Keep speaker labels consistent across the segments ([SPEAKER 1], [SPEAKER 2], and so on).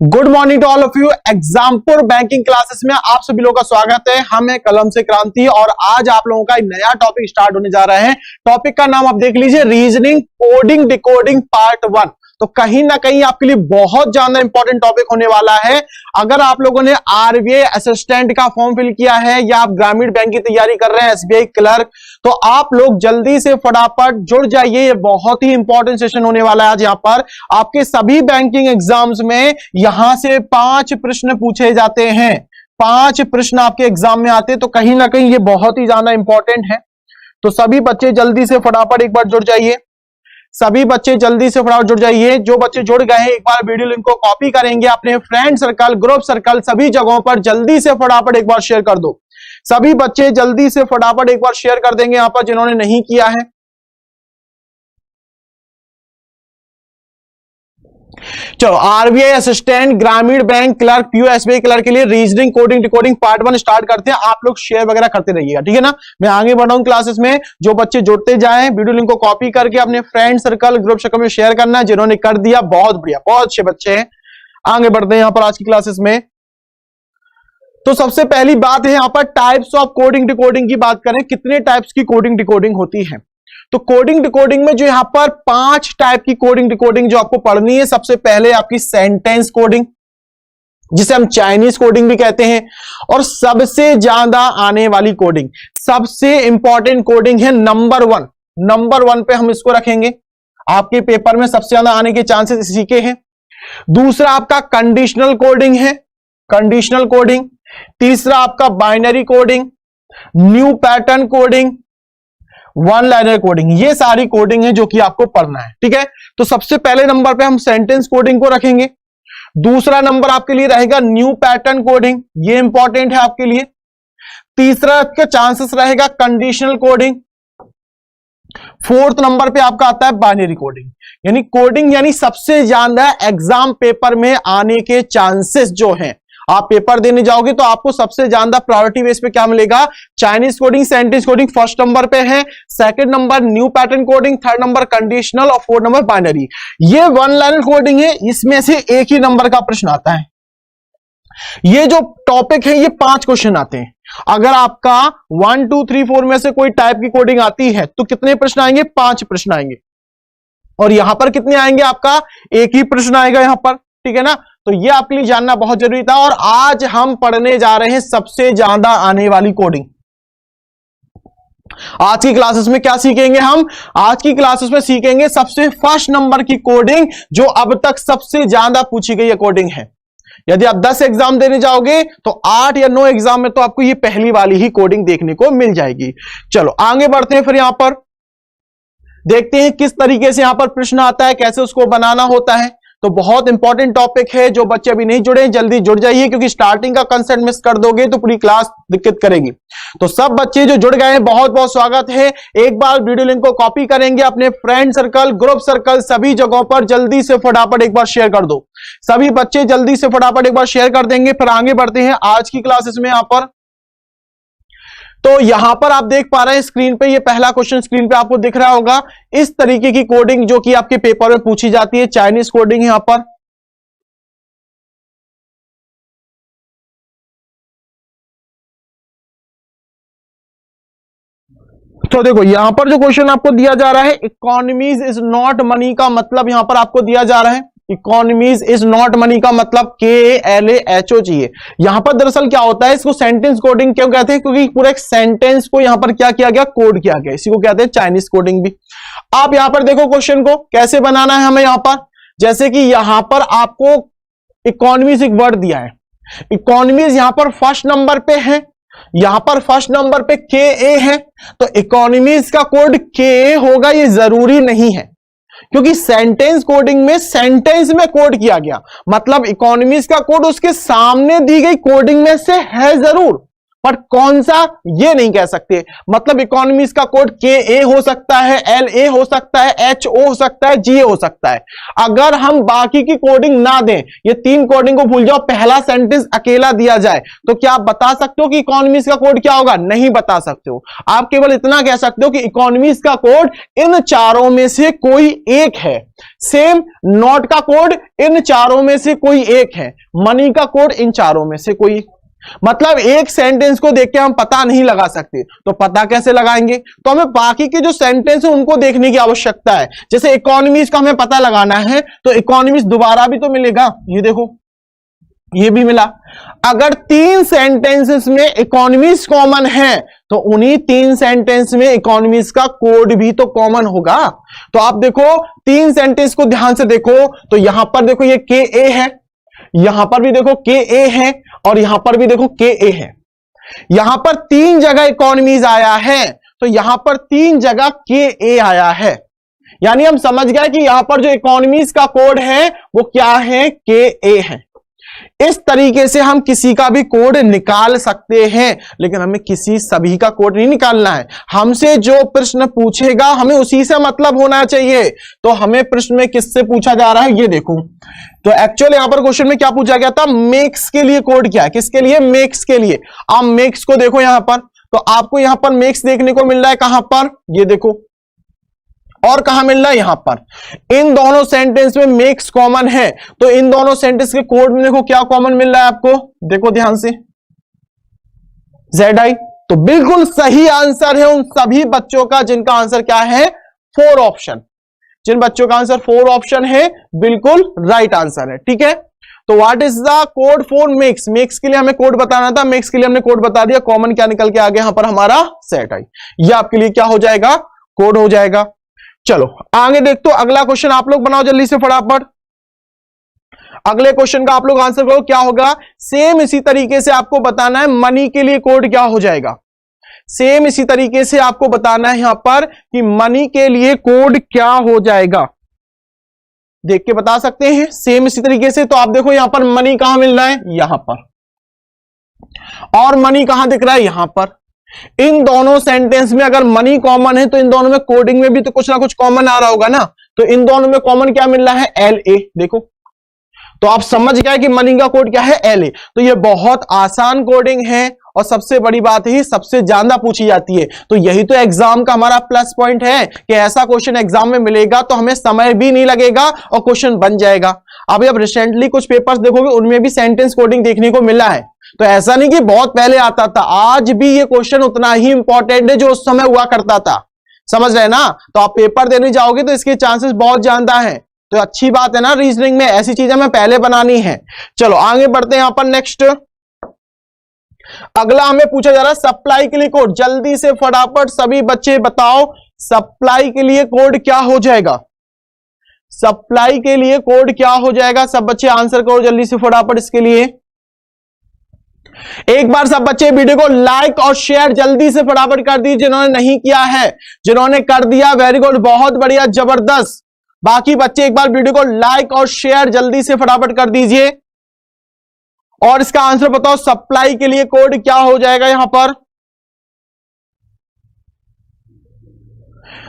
[SPEAKER 1] Good morning to all of you. Exampur banking classes में आप सभी लोगों का स्वागत है। हम हैं कलम से क्रांति और आज आप लोगों का एक नया टॉपिक स्टार्ट होने जा रहा है। टॉपिक का नाम आप देख लीजिए, रीजनिंग कोडिंग डिकोडिंग पार्ट 1। तो कहीं ना कहीं आपके लिए बहुत ज्यादा इंपॉर्टेंट टॉपिक होने वाला है। अगर आप लोगों ने आरबीआई असिस्टेंट का फॉर्म फिल किया है या आप ग्रामीण बैंक की तैयारी कर रहे हैं, एसबीआई क्लर्क, तो आप लोग जल्दी से फटाफट जुड़ जाइए। ये बहुत ही इंपॉर्टेंट सेशन होने वाला है आज। यहां पर आपके सभी बैंकिंग एग्जाम्स में यहां से 5 प्रश्न पूछे जाते हैं। 5 प्रश्न आपके एग्जाम में आते हैं, तो कहीं ना कहीं ये बहुत ही ज्यादा इंपॉर्टेंट है। तो सभी बच्चे जल्दी से फटाफट एक बार जुड़ जाइए। सभी बच्चे जल्दी से फटाफट जुड़ जाइए। जो बच्चे जुड़ गए हैं एक बार वीडियो लिंक को कॉपी करेंगे, अपने फ्रेंड सर्कल, ग्रुप सर्कल, सभी जगहों पर जल्दी से फटाफट एक बार शेयर कर दो। सभी बच्चे जल्दी से फटाफट एक बार शेयर कर देंगे यहां पर जिन्होंने नहीं किया है। चलो, आरबीआई असिस्टेंट, ग्रामीण bank clerk, PO SBI clerk के लिए reasoning coding decoding part 1 start करते हैं। आप लोग शेयर वगैरह करते रहिएगा, ठीक है ना। मैं आगे बढ़ रहा हूं क्लासेस में। जो बच्चे जुड़ते जाएं, वीडियो लिंक को कॉपी करके अपने फ्रेंड सर्कल, ग्रुप सर्कल में शेयर करना है। जिन्होंने कर दिया बहुत बढ़िया, बहुत अच्छे बच्चे हैं। आगे बढ़ते हैं यहां पर आज की क्लासेस में। तो सबसे पहली बात है यहां पर टाइप्स ऑफ कोडिंग डिकोडिंग की बात करें, कितने टाइप्स की कोडिंग डिकोडिंग होती है। तो कोडिंग डिकोडिंग में जो यहां पर 5 टाइप की कोडिंग डिकोडिंग जो आपको पढ़नी है। सबसे पहले आपकी सेंटेंस कोडिंग, जिसे हम चाइनीज कोडिंग भी कहते हैं, और सबसे ज्यादा आने वाली कोडिंग, सबसे इंपॉर्टेंट कोडिंग है नंबर 1। नंबर 1 पे हम इसको रखेंगे। आपके पेपर में सबसे ज्यादा आने के चांसेस इसी के हैं। दूसरा आपका कंडीशनल कोडिंग है, कंडीशनल कोडिंग। तीसरा आपका binary coding, new pattern coding, one liner coding. ये सारी कोडिंग है जो कि आपको पढ़ना है, ठीक है। तो सबसे पहले नंबर पे हम सेंटेंस कोडिंग को रखेंगे। दूसरा नंबर आपके लिए रहेगा न्यू पैटर्न कोडिंग, ये इंपॉर्टेंट है आपके लिए। तीसरा का चांसेस रहेगा कंडीशनल कोडिंग। फोर्थ नंबर पे आपका आता है बाइनरी कोडिंग। यानी कोडिंग यानी सबसे ज्यादा एग्जाम पेपर में आने के चांसेस जो हैं, आप पेपर देने जाओगे तो आपको सबसे ज्यादा प्रायोरिटी बेस पे क्या मिलेगा, Chinese coding, sentence coding first number पे है, second number new pattern coding, third number conditional और फोर्थ नंबर बाइनरी। ये वन लाइनर कोडिंग है, इसमें से एक ही नंबर का प्रश्न आता है। ये जो टॉपिक है ये 5 क्वेश्चन आते हैं। अगर आपका 1 2 3 4 में से कोई टाइप की कोडिंग आती है तो कितने प्रश्न आएंगे, 5 प्रश्न आएंगे। और यहां पर कितने आएंगे, आपका एक ही प्रश्न आएगा यहां पर, ठीक है ना। तो ये आपके लिए जानना बहुत जरूरी था। और आज हम पढ़ने जा रहे हैं सबसे ज्यादा आने वाली कोडिंग। आज की क्लासेस में क्या सीखेंगे हम, आज की क्लासेस में सीखेंगे सबसे फर्स्ट नंबर की कोडिंग जो अब तक सबसे ज्यादा पूछी गई कोडिंग है। यदि आप 10 एग्जाम देने जाओगे तो 8 या 9 एग्जाम में तो आपको ये पहली वाली ही कोडिंग देखने को मिल जाएगी। चलो आगे बढ़ते हैं, फिर यहां पर देखते हैं किस तरीके से यहां पर प्रश्न आता है, कैसे उसको बनाना होता है। तो बहुत इंपॉर्टेंट टॉपिक है। जो बच्चे अभी नहीं जुड़े जल्दी जुड़ जाइए, क्योंकि स्टार्टिंग का कंसेप्ट मिस कर दोगे तो पूरी क्लास दिक्कत करेगी। तो सब बच्चे जो जुड़ गए हैं बहुत बहुत स्वागत है। एक बार वीडियो लिंक को कॉपी करेंगे, अपने फ्रेंड सर्कल, ग्रुप सर्कल, सभी जगहों पर जल्दी से फटाफट एक बार शेयर कर दो। सभी बच्चे जल्दी से फटाफट एक बार शेयर कर देंगे। फिर आगे बढ़ते हैं आज की क्लासेस में। यहां पर तो यहां पर आप देख पा रहे हैं स्क्रीन पे, ये पहला क्वेश्चन स्क्रीन पे आपको दिख रहा होगा। इस तरीके की कोडिंग जो कि आपके पेपर में पूछी जाती है, चाइनीज कोडिंग यहां पर। तो देखो यहां पर जो क्वेश्चन आपको दिया जा रहा है, इकोनॉमीज इज नॉट मनी का मतलब यहां पर आपको दिया जा रहा है। इकोनॉमीज इज नॉट मनी का मतलब KALAHO चाहिए। यहां पर दरअसल क्या होता है, इसको सेंटेंस कोडिंग क्यों कहते हैं, क्योंकि पूरा एक सेंटेंस को यहां पर क्या किया गया, कोड किया गया। इसी को कहते हैं चाइनीज कोडिंग भी। आप यहां पर देखो क्वेश्चन को कैसे बनाना है हमें। यहां पर जैसे कि यहां पर आपको इकोनॉमीज एक वर्ड दिया है, इकोनॉमीज यहां पर फर्स्ट नंबर पे है, यहां पर फर्स्ट नंबर पे KA है, तो इकोनॉमीज का कोड KA होगा, ये जरूरी नहीं है। क्योंकि सेंटेंस कोडिंग में सेंटेंस में कोड किया गया, मतलब इकोनॉमीज का कोड उसके सामने दी गई कोडिंग में से है जरूर, पर कौन सा ये नहीं कह सकते। मतलब इकोनॉमिक्स का कोड KA हो सकता है, LA हो सकता है, HO हो सकता है, GA हो सकता है। अगर हम बाकी की कोडिंग ना दें, ये 3 कोडिंग को भूल जाओ, पहला सेंटेंस अकेला दिया जाए, तो क्या आप बता सकते हो कि इकोनॉमिक्स का कोड क्या होगा? नहीं बता सकते हो। आप केवल इतना कह सकते हो कि इकोनॉमिक्स का कोड इन चारों में से कोई एक है। सेम नॉट का कोड इन चारों में से कोई एक है, मनी का कोड इन चारों में से कोई। मतलब एक सेंटेंस को देख के हम पता नहीं लगा सकते, तो पता कैसे लगाएंगे? तो हमें बाकी के जो सेंटेंस है उनको देखने की आवश्यकता है। जैसे इकोनॉमिक्स का हमें पता लगाना है, तो इकोनॉमिक्स दोबारा भी तो मिलेगा, ये देखो ये भी मिला। अगर 3 सेंटेंसेस में इकोनॉमिक्स कॉमन है, तो उन्हीं 3 सेंटेंस में इकोनॉमिक्स का कोड भी तो कॉमन होगा। तो आप देखो 3 सेंटेंस को ध्यान से देखो, तो यहां पर देखो ये KA है, यहां पर भी देखो KA है, और यहां पर भी देखो KA है। यहां पर 3 जगह इकोनॉमीज आया है, तो यहां पर 3 जगह KA आया है। यानी हम समझ गए कि यहां पर जो इकोनॉमीज का कोड है वो क्या है? KA है। इस तरीके से हम किसी का भी कोड निकाल सकते हैं, लेकिन हमें किसी सभी का कोड नहीं निकालना है। हमसे जो प्रश्न पूछेगा हमें उसी से मतलब होना चाहिए। तो हमें प्रश्न में किससे पूछा जा रहा है, ये देखो। तो एक्चुअली यहां पर क्वेश्चन में क्या पूछा गया था? मेक्स के लिए कोड क्या है? किसके लिए? मेक्स के लिए। आप मेक्स को देखो यहां पर, तो आपको यहां पर मेक्स देखने को मिल रहा है कहां पर? ये देखो। और कहां मिल रहा है? यहां पर। इन दोनों सेंटेंस में मेक्स कॉमन है, तो इन दोनों सेंटेंस के कोड में देखो क्या कॉमन मिल रहा है आपको, देखो ध्यान से, ZI। तो बिल्कुल सही आंसर है उन सभी बच्चों का जिनका आंसर क्या है? 4 ऑप्शन। जिन बच्चों का आंसर 4 ऑप्शन है, बिल्कुल राइट आंसर है। ठीक है, तो what is the code for makes? Makes के लिए हमें कोड बताना था, मेक्स के लिए हमने कोड बता दिया। कॉमन क्या निकल के आ गया? यहां पर हमारा ZI। यह आपके लिए क्या हो जाएगा? कोड हो जाएगा। चलो आगे देखते हो, अगला क्वेश्चन आप लोग बनाओ जल्दी से फटाफट। अगले क्वेश्चन का आप लोग आंसर करो, क्या होगा? सेम इसी तरीके से आपको बताना है मनी के लिए कोड क्या हो जाएगा। सेम इसी तरीके से आपको बताना है यहां पर कि मनी के लिए कोड क्या हो जाएगा। देख के बता सकते हैं सेम इसी तरीके से। तो आप देखो यहां पर मनी कहां मिल रहा है? यहां पर। और मनी कहां दिख रहा है? यहां पर। इन दोनों सेंटेंस में अगर मनी कॉमन है, तो इन दोनों में कोडिंग में भी तो कुछ ना कुछ कॉमन आ रहा होगा ना। तो इन दोनों में कॉमन क्या मिल रहा है? LA। देखो, तो आप समझ गए कि मनी का कोड क्या है? LA। तो ये बहुत आसान कोडिंग है, और सबसे बड़ी बात है सबसे ज्यादा पूछी जाती है। तो यही तो एग्जाम का हमारा प्लस पॉइंट है कि ऐसा क्वेश्चन एग्जाम में मिलेगा तो हमें समय भी नहीं लगेगा और क्वेश्चन बन जाएगा। अभी अब रिसेंटली कुछ पेपर्स देखोगे, उनमें भी सेंटेंस कोडिंग देखने को मिला है। तो ऐसा नहीं कि बहुत पहले आता था, आज भी ये क्वेश्चन उतना ही इंपॉर्टेंट है जो उस समय हुआ करता था। समझ रहे ना? तो आप पेपर देने जाओगे तो इसके चांसेस बहुत ज्यादा हैं। तो अच्छी बात है ना, रीजनिंग में ऐसी चीजें हमें पहले बनानी है। चलो आगे बढ़ते हैं यहां पर। नेक्स्ट अगला हमें पूछा जा रहा है सप्लाई के लिए कोड। जल्दी से फटाफट सभी बच्चे बताओ, सप्लाई के लिए कोड क्या हो जाएगा? सप्लाई के लिए कोड क्या हो जाएगा? सब बच्चे आंसर करो जल्दी से फटाफट इसके लिए। एक बार सब बच्चे वीडियो को लाइक और शेयर जल्दी से फटाफट कर दीजिए जिन्होंने नहीं किया है। जिन्होंने कर दिया वेरी गुड, बहुत बढ़िया, जबरदस्त। बाकी बच्चे एक बार वीडियो को लाइक और शेयर जल्दी से फटाफट कर दीजिए। और इसका आंसर बताओ, सप्लाई के लिए कोड क्या हो जाएगा? यहां पर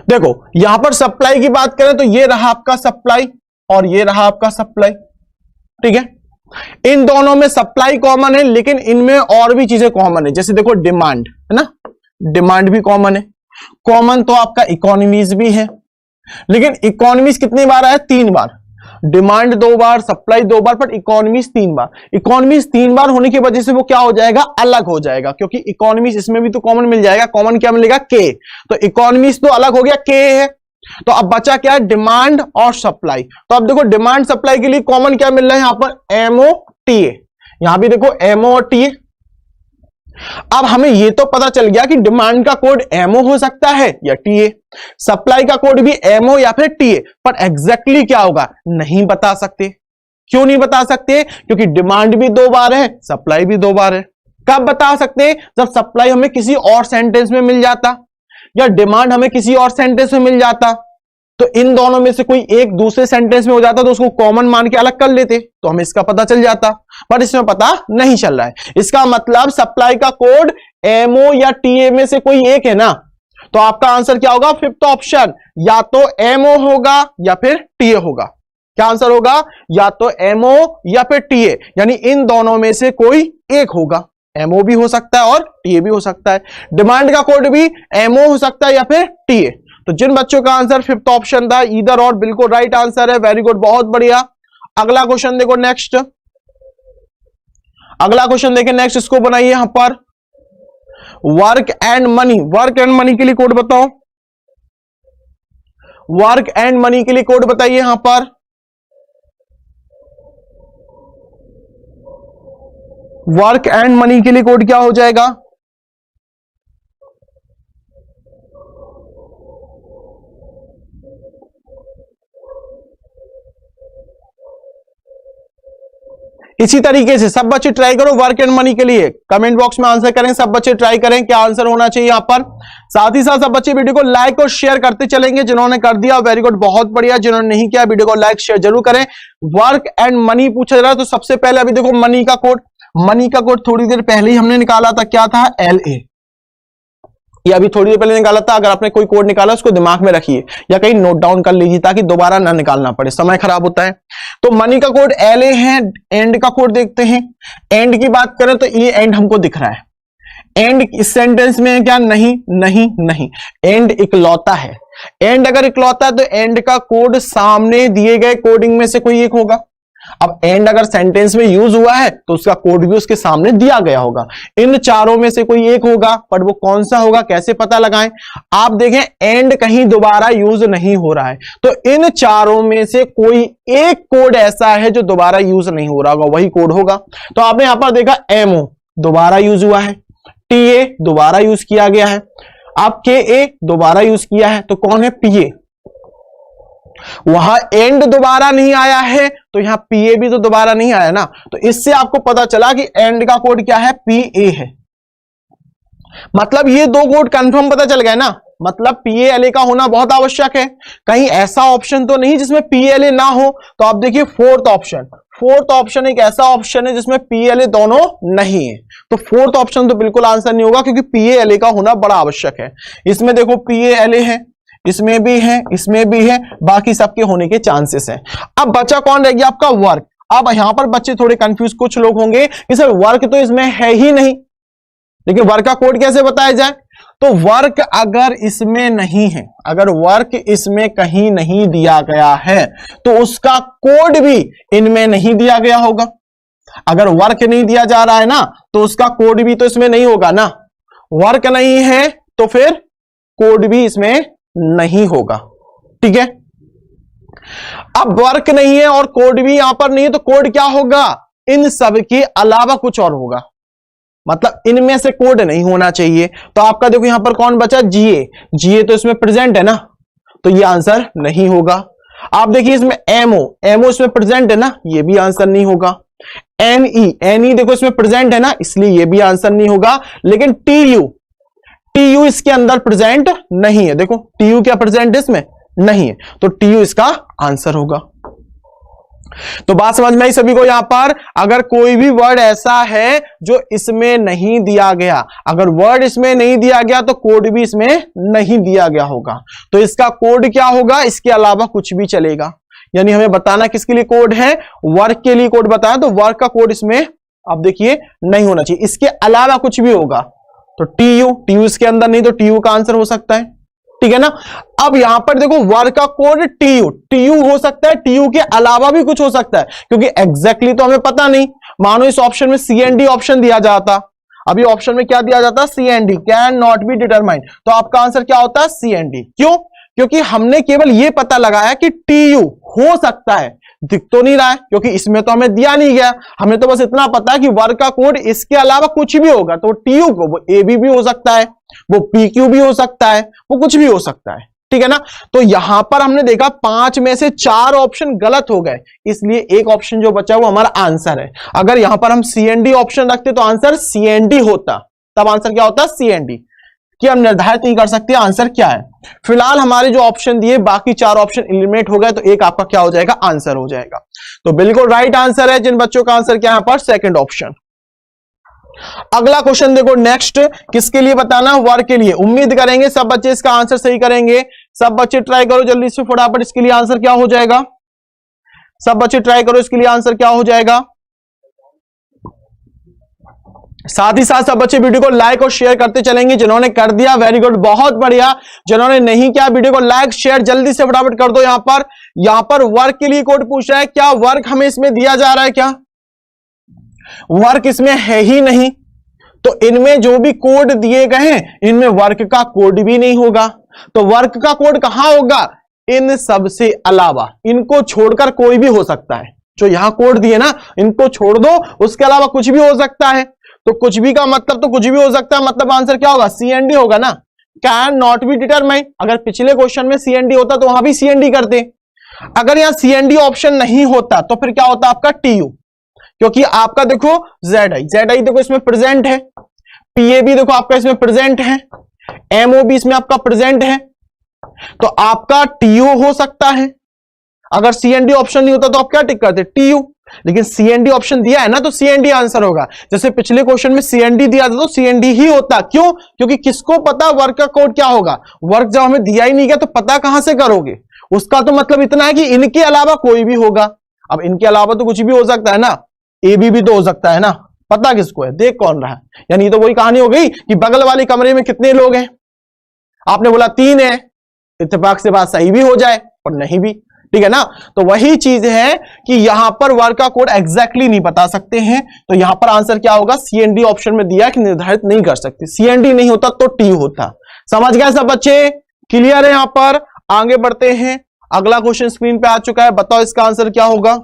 [SPEAKER 1] देखो, यहां पर सप्लाई की बात करें तो ये रहा आपका सप्लाई और ये रहा आपका सप्लाई। ठीक है, इन दोनों में सप्लाई कॉमन है, लेकिन इनमें और भी चीजें कॉमन है। जैसे देखो डिमांड है ना, डिमांड भी कॉमन है। कॉमन तो आपका इकोनॉमीज भी है, लेकिन इकोनॉमीज कितनी बार आया? 3 बार। डिमांड 2 बार, सप्लाई 2 बार, पर इकोनॉमीज 3 बार। इकोनॉमीज 3 बार होने की वजह से वो क्या हो जाएगा? अलग हो जाएगा, क्योंकि इकोनॉमीज इसमें भी तो कॉमन मिल जाएगा। कॉमन क्या मिलेगा? के। तो इकोनॉमीज तो अलग हो गया, के है। तो अब बचा क्या है? डिमांड और सप्लाई। तो अब देखो डिमांड सप्लाई के लिए कॉमन क्या मिल रहा है यहां पर? MOTA। यहां भी देखो MO और TA। अब हमें यह तो पता चल गया कि डिमांड का कोड MO हो सकता है या TA, सप्लाई का कोड भी MO या फिर TA, पर एग्जैक्टली क्या होगा नहीं बता सकते। क्यों नहीं बता सकते? क्योंकि डिमांड भी 2 बार है, सप्लाई भी 2 बार है। कब बता सकते? जब सप्लाई हमें किसी और सेंटेंस में मिल जाता या डिमांड हमें किसी और सेंटेंस में मिल जाता। तो इन दोनों में से कोई एक दूसरे सेंटेंस में हो जाता तो उसको कॉमन मान के अलग कर लेते तो हमें इसका पता चल जाता, बट इसमें पता नहीं चल रहा है। इसका मतलब सप्लाई का कोड एमओ या टीए में से कोई एक है ना, तो आपका आंसर क्या होगा? फिफ्थ ऑप्शन, या तो एमओ होगा या फिर टीए होगा। क्या आंसर होगा? या तो एमओ या फिर टीए, यानी इन दोनों में से कोई एक होगा। एमओ भी हो सकता है और टीए भी हो सकता है। डिमांड का कोड भी एमओ हो सकता है या फिर टीए। तो जिन बच्चों का आंसर फिफ्थ ऑप्शन था, ईदर और बिल्कुल राइट आंसर है। वेरी गुड, बहुत बढ़िया। अगला क्वेश्चन देखो नेक्स्ट, अगला क्वेश्चन देखें नेक्स्ट, इसको बनाइए यहां पर। Work and money, work and money के लिए कोड बताओ। वर्क एंड मनी के लिए कोड बताइए यहां पर। वर्क एंड मनी के लिए कोड क्या हो जाएगा? इसी तरीके से सब बच्चे ट्राई करो वर्क एंड मनी के लिए, कमेंट बॉक्स में आंसर करें। सब बच्चे ट्राई करें क्या आंसर होना चाहिए यहां पर। साथ ही साथ सब बच्चे वीडियो को लाइक और शेयर करते चलेंगे। जिन्होंने कर दिया वेरी गुड, बहुत बढ़िया। जिन्होंने नहीं किया वीडियो को लाइक शेयर जरूर करें। वर्क एंड मनी पूछा जा रहा है, तो सबसे पहले अभी देखो मनी का कोड। मनी का कोड थोड़ी देर पहले ही हमने निकाला था, क्या था? LA। ये अभी थोड़ी देर पहले निकाला था। अगर आपने कोई कोड निकाला उसको दिमाग में रखिए या कहीं नोट डाउन कर लीजिए ताकि दोबारा ना निकालना पड़े, समय खराब होता है। तो मनी का कोड LA है। एंड का कोड देखते हैं। एंड की बात करें तो ये एंड हमको दिख रहा है। एंड इस सेंटेंस में है क्या? नहीं नहीं नहीं, एंड इकलौता है। एंड अगर इकलौता है तो एंड का कोड सामने दिए गए कोडिंग में से कोई एक होगा। अब एंड अगर सेंटेंस में यूज हुआ है तो उसका कोड भी उसके सामने दिया गया होगा। इन चारों में से कोई एक होगा, पर वो कौन सा होगा कैसे पता लगाएं? आप देखें एंड कहीं दोबारा यूज नहीं हो रहा है, तो इन चारों में से कोई एक कोड ऐसा है जो दोबारा यूज नहीं हो रहा होगा, वही कोड होगा। तो आपने यहां पर देखा एमओ दोबारा यूज हुआ है, टीए दोबारा यूज किया गया है, आप के दोबारा यूज किया है, तो कौन है? पीए। वहां एंड दोबारा नहीं आया है तो यहां पीए भी तो दोबारा नहीं आया ना। तो इससे आपको पता चला कि एंड का कोड क्या है? पीए है। मतलब ये दो कोड कंफर्म पता चल गए ना। मतलब पीएलए का होना बहुत आवश्यक है। कहीं ऐसा ऑप्शन तो नहीं जिसमें पीएलए ना हो। तो आप देखिए फोर्थ ऑप्शन, फोर्थ ऑप्शन एक ऐसा ऑप्शन है जिसमें पीएलए दोनों नहीं है। तो फोर्थ ऑप्शन तो बिल्कुल आंसर नहीं होगा क्योंकि पीएलए का होना बड़ा आवश्यक है। इसमें देखो पीएलए है, इसमें भी है, इसमें भी है, बाकी सबके होने के चांसेस हैं। अब बचा कौन रह गया? आपका वर्क। अब यहां पर बच्चे थोड़े कंफ्यूज कुछ लोग होंगे कि सर वर्क तो इसमें है ही नहीं, लेकिन वर्क का कोड कैसे बताया जाए? तो वर्क अगर इसमें नहीं है, अगर वर्क इसमें कहीं नहीं दिया गया है तो उसका कोड भी इनमें नहीं दिया गया होगा। अगर वर्क नहीं दिया जा रहा है ना तो उसका कोड भी तो इसमें नहीं होगा ना। वर्क नहीं है तो फिर कोड भी इसमें नहीं होगा। ठीक है, अब वर्क नहीं है और कोड भी यहां पर नहीं है तो कोड क्या होगा? इन सब के अलावा कुछ और होगा। मतलब इनमें से कोड नहीं होना चाहिए। तो आपका देखो यहां पर कौन बचा? जीए। जीए तो इसमें प्रेजेंट है ना, तो ये आंसर नहीं होगा। आप देखिए इसमें एमओ, एमओ इसमें प्रेजेंट है ना, ये भी आंसर नहीं होगा। एनई, एनई देखो इसमें प्रेजेंट है ना, इसलिए ये भी आंसर नहीं होगा। लेकिन टीयू, टीयू इसके अंदर प्रेजेंट नहीं है। देखो टीयू क्या प्रेजेंट है इसमें? नहीं है, तो टीयू इसका आंसर होगा। तो बात समझ में आई सभी को? यहां पर अगर कोई भी वर्ड ऐसा है जो इसमें नहीं दिया गया, अगर वर्ड इसमें नहीं दिया गया तो कोड भी इसमें नहीं दिया गया होगा। तो इसका कोड क्या होगा? इसके अलावा कुछ भी चलेगा। यानी हमें बताना किसके लिए कोड है? वर्क के लिए कोड बताया, तो वर्क का कोड इसमें आप देखिए नहीं होना चाहिए। इसके अलावा कुछ भी होगा तो टीयू, टीयू इसके अंदर नहीं तो टीयू का आंसर हो सकता है। ठीक है ना। अब यहां पर देखो वर्क का कोड टीयू, टीयू हो सकता है, टीयू के अलावा भी कुछ हो सकता है क्योंकि एग्जैक्टली तो हमें पता नहीं। मानो इस ऑप्शन में सीएनडी ऑप्शन दिया जाता, अभी ऑप्शन में क्या दिया जाता? C&D, can not be determined, तो आपका आंसर क्या होता है? सीएनडी। क्यों? क्योंकि हमने केवल यह पता लगाया कि टीयू हो सकता है, दिख तो नहीं रहा है क्योंकि इसमें तो हमें दिया नहीं गया। हमें तो बस इतना पता है कि वर्क का कोड इसके अलावा कुछ भी होगा, तो टीयू को वो एबी भी हो सकता है, वो पीक्यू भी हो सकता है, वो कुछ भी हो सकता है। ठीक है ना। तो यहां पर हमने देखा 5 में से 4 ऑप्शन गलत हो गए, इसलिए एक ऑप्शन जो बचा वो हमारा आंसर है। अगर यहां पर हम सीएनडी ऑप्शन रखते तो आंसर सीएनडी होता, तब आंसर क्या होता? सीएनडी। कि हम निर्धारित नहीं कर सकते आंसर क्या है। फिलहाल हमारे जो ऑप्शन दिए बाकी 4 ऑप्शन एलिमिनेट हो गए, तो एक आपका क्या हो जाएगा, आंसर हो जाएगा। तो बिल्कुल राइट आंसर है जिन बच्चों का आंसर क्या है यहां पर, सेकंड ऑप्शन। अगला क्वेश्चन देखो नेक्स्ट, किसके लिए बताना, वर्ग के लिए। उम्मीद करेंगे सब बच्चे इसका आंसर सही करेंगे। सब बच्चे ट्राई करो जल्दी से फटाफट, इसके लिए आंसर क्या हो जाएगा, सब बच्चे ट्राई करो इसके लिए आंसर क्या हो जाएगा। साथ ही साथ सब बच्चे वीडियो को लाइक और शेयर करते चलेंगे। जिन्होंने कर दिया वेरी गुड, बहुत बढ़िया। जिन्होंने नहीं किया वीडियो को लाइक शेयर जल्दी से फटाफट कर दो। यहां पर वर्ग के लिए कोड पूछ रहा है, क्या वर्ग हमें इसमें दिया जा रहा है, क्या वर्ग इसमें है ही नहीं, तो इनमें जो भी कोड दिए गए हैं इनमें वर्ग का कोड भी नहीं होगा। तो वर्ग का कोड कहां होगा, इन सब से अलावा, इनको छोड़कर कोई भी हो सकता है। जो यहां कोड दिए ना इनको छोड़ दो, उसके अलावा कुछ भी हो सकता है। तो कुछ भी का मतलब तो कुछ भी हो सकता है, मतलब आंसर क्या होगा, CND होगा ना, कैन नॉट बी डिटरमाइन। अगर पिछले क्वेश्चन में CND होता तो वहां भी CND करते। अगर यहां CND ऑप्शन नहीं होता तो फिर क्या होता आपका TU, क्योंकि आपका देखो ZI देखो इसमें प्रेजेंट है, PAB देखो आपका इसमें प्रेजेंट है, MOB इसमें आपका प्रेजेंट है, तो आपका TU हो सकता है। अगर CND ऑप्शन नहीं होता तो आप क्या टिक करते, TU। लेकिन CND ऑप्शन दिया है ना तो CND आंसर होगा। जैसे पिछले क्वेश्चन में CND दिया था तो CND ही होता, क्यों, क्योंकि किसको पता वर्ग का कोड क्या होगा। वर्ग जब हमें दिया ही नहीं गया तो पता कहां से करोगे, उसका तो मतलब इतना है कि इनके अलावा कोई भी होगा। अब इनके अलावा तो कुछ भी हो सकता है ना, AB भी तो हो सकता है ना, पता किसको है, देख कौन रहा है। यानी तो वही कहानी हो गई कि बगल वाले कमरे में कितने लोग हैं, आपने बोला 3 है, इत्तेफाक से बात सही भी हो जाए और नहीं भी, ठीक है ना। तो वही चीज है कि यहां पर वर्ग का कोड एग्जैक्टली नहीं बता सकते हैं, तो यहां पर आंसर क्या होगा, CND ऑप्शन में दिया कि निर्धारित नहीं कर सकते। CND नहीं होता तो T होता। समझ गए सब बच्चे, क्लियर है। यहां पर आगे बढ़ते हैं, अगला क्वेश्चन स्क्रीन पे आ चुका है, बताओ इसका आंसर क्या होगा।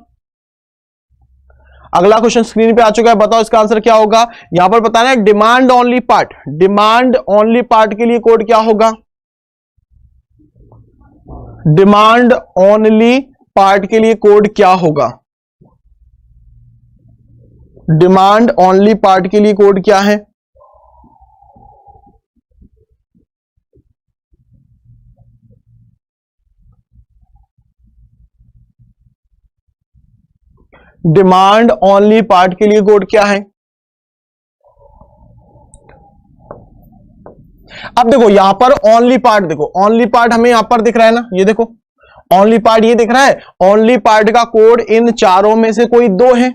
[SPEAKER 1] अगला क्वेश्चन स्क्रीन पे आ चुका है, बताओ इसका आंसर क्या होगा। यहां पर बताना है demand only part, demand only part के लिए कोड क्या होगा, डिमांड ओनली पार्ट के लिए कोड क्या होगा, डिमांड ओनली पार्ट के लिए कोड क्या है। डिमांड ओनली पार्ट के लिए कोड क्या है। अब देखो यहां पर ओनली पार्ट, देखो ओनली पार्ट हमें यहां पर दिख रहा है ना, ये देखो ओनली पार्ट ये दिख रहा है। ओनली पार्ट का कोड इन चारों में से कोई 2 है,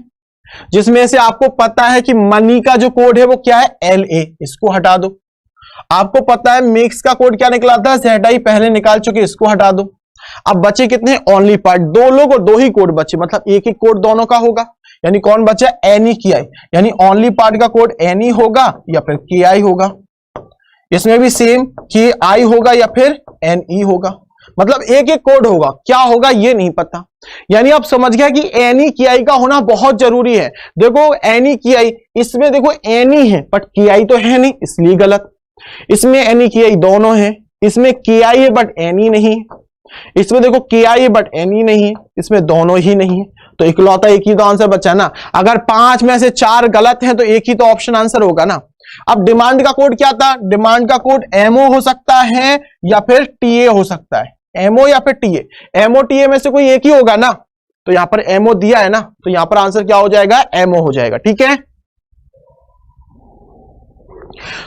[SPEAKER 1] जिसमें से आपको पता है कि मनी का जो कोड है वो क्या है, LA, इसको हटा दो। आपको पता है मिक्स का कोड क्या निकला था, ZI, पहले निकाल चुके, इसको हटा दो। अब बचे कितने, ओनली पार्ट, 2 लोग और 2 ही कोड बचे, मतलब एक ही कोड दोनों का होगा। यानी कौन बचा, NE KI, यानी ओनली पार्ट का कोड NE होगा या फिर KI होगा। इसमें भी सेम KI होगा या फिर NE होगा, मतलब एक एक कोड होगा, क्या होगा ये नहीं पता। यानी आप समझ गया कि NE KI का होना बहुत जरूरी है। देखो NE KI, इसमें देखो NE है बट KI तो है नहीं, इसलिए गलत। इसमें NE KI दोनों है, इसमें KI है बट NE नहीं है, इसमें देखो KI है बट NE नहीं है, इसमें दोनों ही नहीं है, तो इकलौता एक ही तो आंसर बचा ना। अगर 5 में से 4 गलत हैं तो एक ही तो ऑप्शन आंसर होगा ना। अब डिमांड का कोड क्या था, डिमांड का कोड MO हो सकता है या फिर TA हो सकता है, MO या फिर TA, MO TA में से कोई एक ही होगा ना। तो यहां पर MO दिया है ना, तो यहां पर आंसर क्या हो जाएगा, MO हो जाएगा, ठीक है।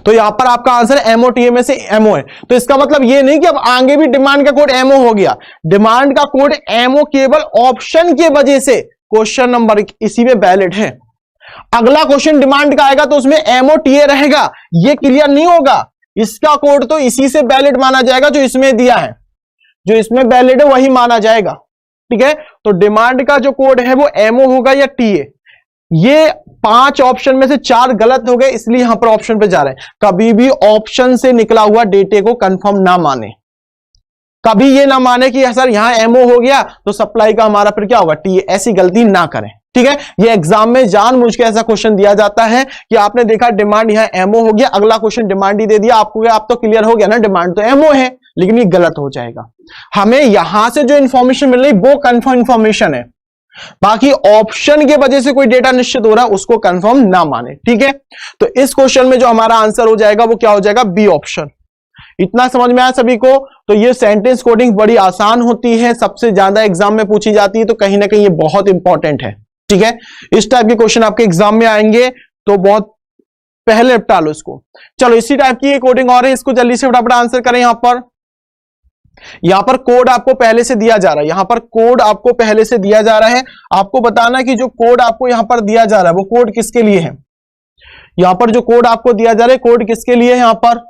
[SPEAKER 1] तो यहां पर आपका आंसर MO TA में से MO है। तो इसका मतलब ये नहीं कि अब आगे भी डिमांड का कोड MO हो गया, डिमांड का कोड MO केवल ऑप्शन की वजह से क्वेश्चन नंबर इसी में वैलिड है। अगला क्वेश्चन डिमांड का आएगा तो उसमें MO TA रहेगा, ये क्लियर नहीं होगा। इसका कोड तो इसी से वैलिड माना जाएगा जो इसमें दिया है, जो इसमें वैलिड है वही माना जाएगा, ठीक है। तो डिमांड का जो कोड है वो MO होगा या TA। ये 5 ऑप्शन में से 4 गलत हो गए, इसलिए यहां पर ऑप्शन पे जा रहे हैं। कभी भी ऑप्शन से निकला हुआ डेटे को कंफर्म ना माने, कभी ये ना माने कि सर यहां MO हो गया तो सप्लाई का हमारा फिर क्या होगा, TA, ऐसी गलती ना करें, ठीक है। ये एग्जाम में जानबूझ के ऐसा क्वेश्चन दिया जाता है कि आपने देखा डिमांड यहां MO हो गया, अगला क्वेश्चन डिमांड ही दे दिया आपको, आप तो क्लियर हो गया ना डिमांड तो MO है, लेकिन ये गलत हो जाएगा। हमें यहां से जो इंफॉर्मेशन मिल रही वो कंफर्म इंफॉर्मेशन है, बाकी ऑप्शन के वजह से कोई डेटा निश्चित हो रहा है उसको कंफर्म ना माने, ठीक है। तो इस क्वेश्चन में जो हमारा आंसर हो जाएगा वो क्या हो जाएगा, बी ऑप्शन। इतना समझ में आया सभी को? तो ये सेंटेंस कोडिंग बड़ी आसान होती है, सबसे ज्यादा एग्जाम में पूछी जाती है, तो कहीं ना कहीं ये बहुत इंपॉर्टेंट है। ठीक है, इस टाइप के क्वेश्चन आपके एग्जाम में आएंगे तो बहुत पहले निपटा लो इसको। चलो इसी टाइप की कोडिंग और है, इसको जल्दी से फटाफट आंसर करें। यहां पर कोड आपको पहले से दिया जा रहा है, यहां पर कोड आपको पहले से दिया जा रहा है। आपको बताना कि जो कोड आपको यहां पर दिया जा रहा है वो कोड किसके लिए है। यहां पर जो कोड आपको दिया जा रहा है कोड किसके लिए है यहां पर?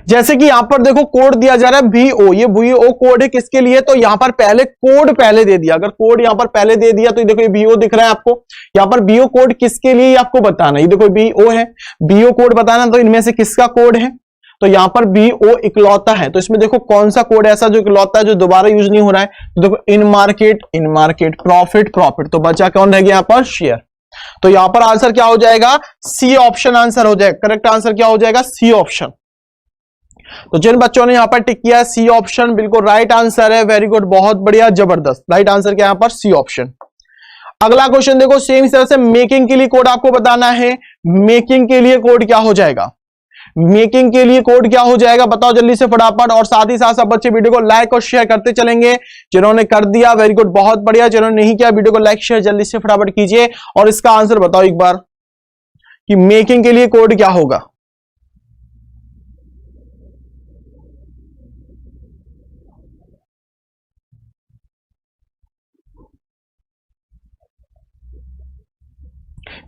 [SPEAKER 1] जैसे कि यहां पर देखो कोड दिया जा रहा है VO, ये VO कोड है किसके लिए? तो यहां पर पहले कोड पहले दे दिया, अगर कोड यहां पर पहले दे दिया तो देखो ये VO दिख रहा है आपको। यहां पर VO कोड किसके लिए आपको बताना है, ये देखो VO है, VO कोड बताना, तो इनमें से किसका कोड है? तो यहां पर VO इकलौता है, तो इसमें देखो कौन सा कोड ऐसा जो इकलौता है जो दोबारा यूज नहीं हो रहा है? तो देखो इन मार्केट, प्रॉफिट, तो बचा कौन रह गया यहां पर? शेयर। तो यहां पर आंसर क्या हो जाएगा? सी ऑप्शन आंसर हो जाएगा। करेक्ट आंसर क्या हो जाएगा? C option. तो जिन बच्चों ने यहां पर टिक किया सी ऑप्शन बिल्कुल राइट आंसर है, वेरी गुड, बहुत बढ़िया, जबरदस्त, राइट आंसर क्या यहां पर? C option. अगला क्वेश्चन देखो, सेम इस तरह से मेकिंग के लिए कोड आपको बताना है। मेकिंग के लिए कोड क्या हो जाएगा? मेकिंग के लिए कोड क्या हो जाएगा बताओ जल्दी से फटाफट। और साथ ही साथ सब बच्चे वीडियो को लाइक और शेयर करते चलेंगे। जिन्होंने कर दिया वेरी गुड, बहुत बढ़िया, जिन्होंने नहीं किया वीडियो को लाइक शेयर जल्दी से फटाफट कीजिए और इसका आंसर बताओ एक बार कि मेकिंग के लिए कोड क्या होगा।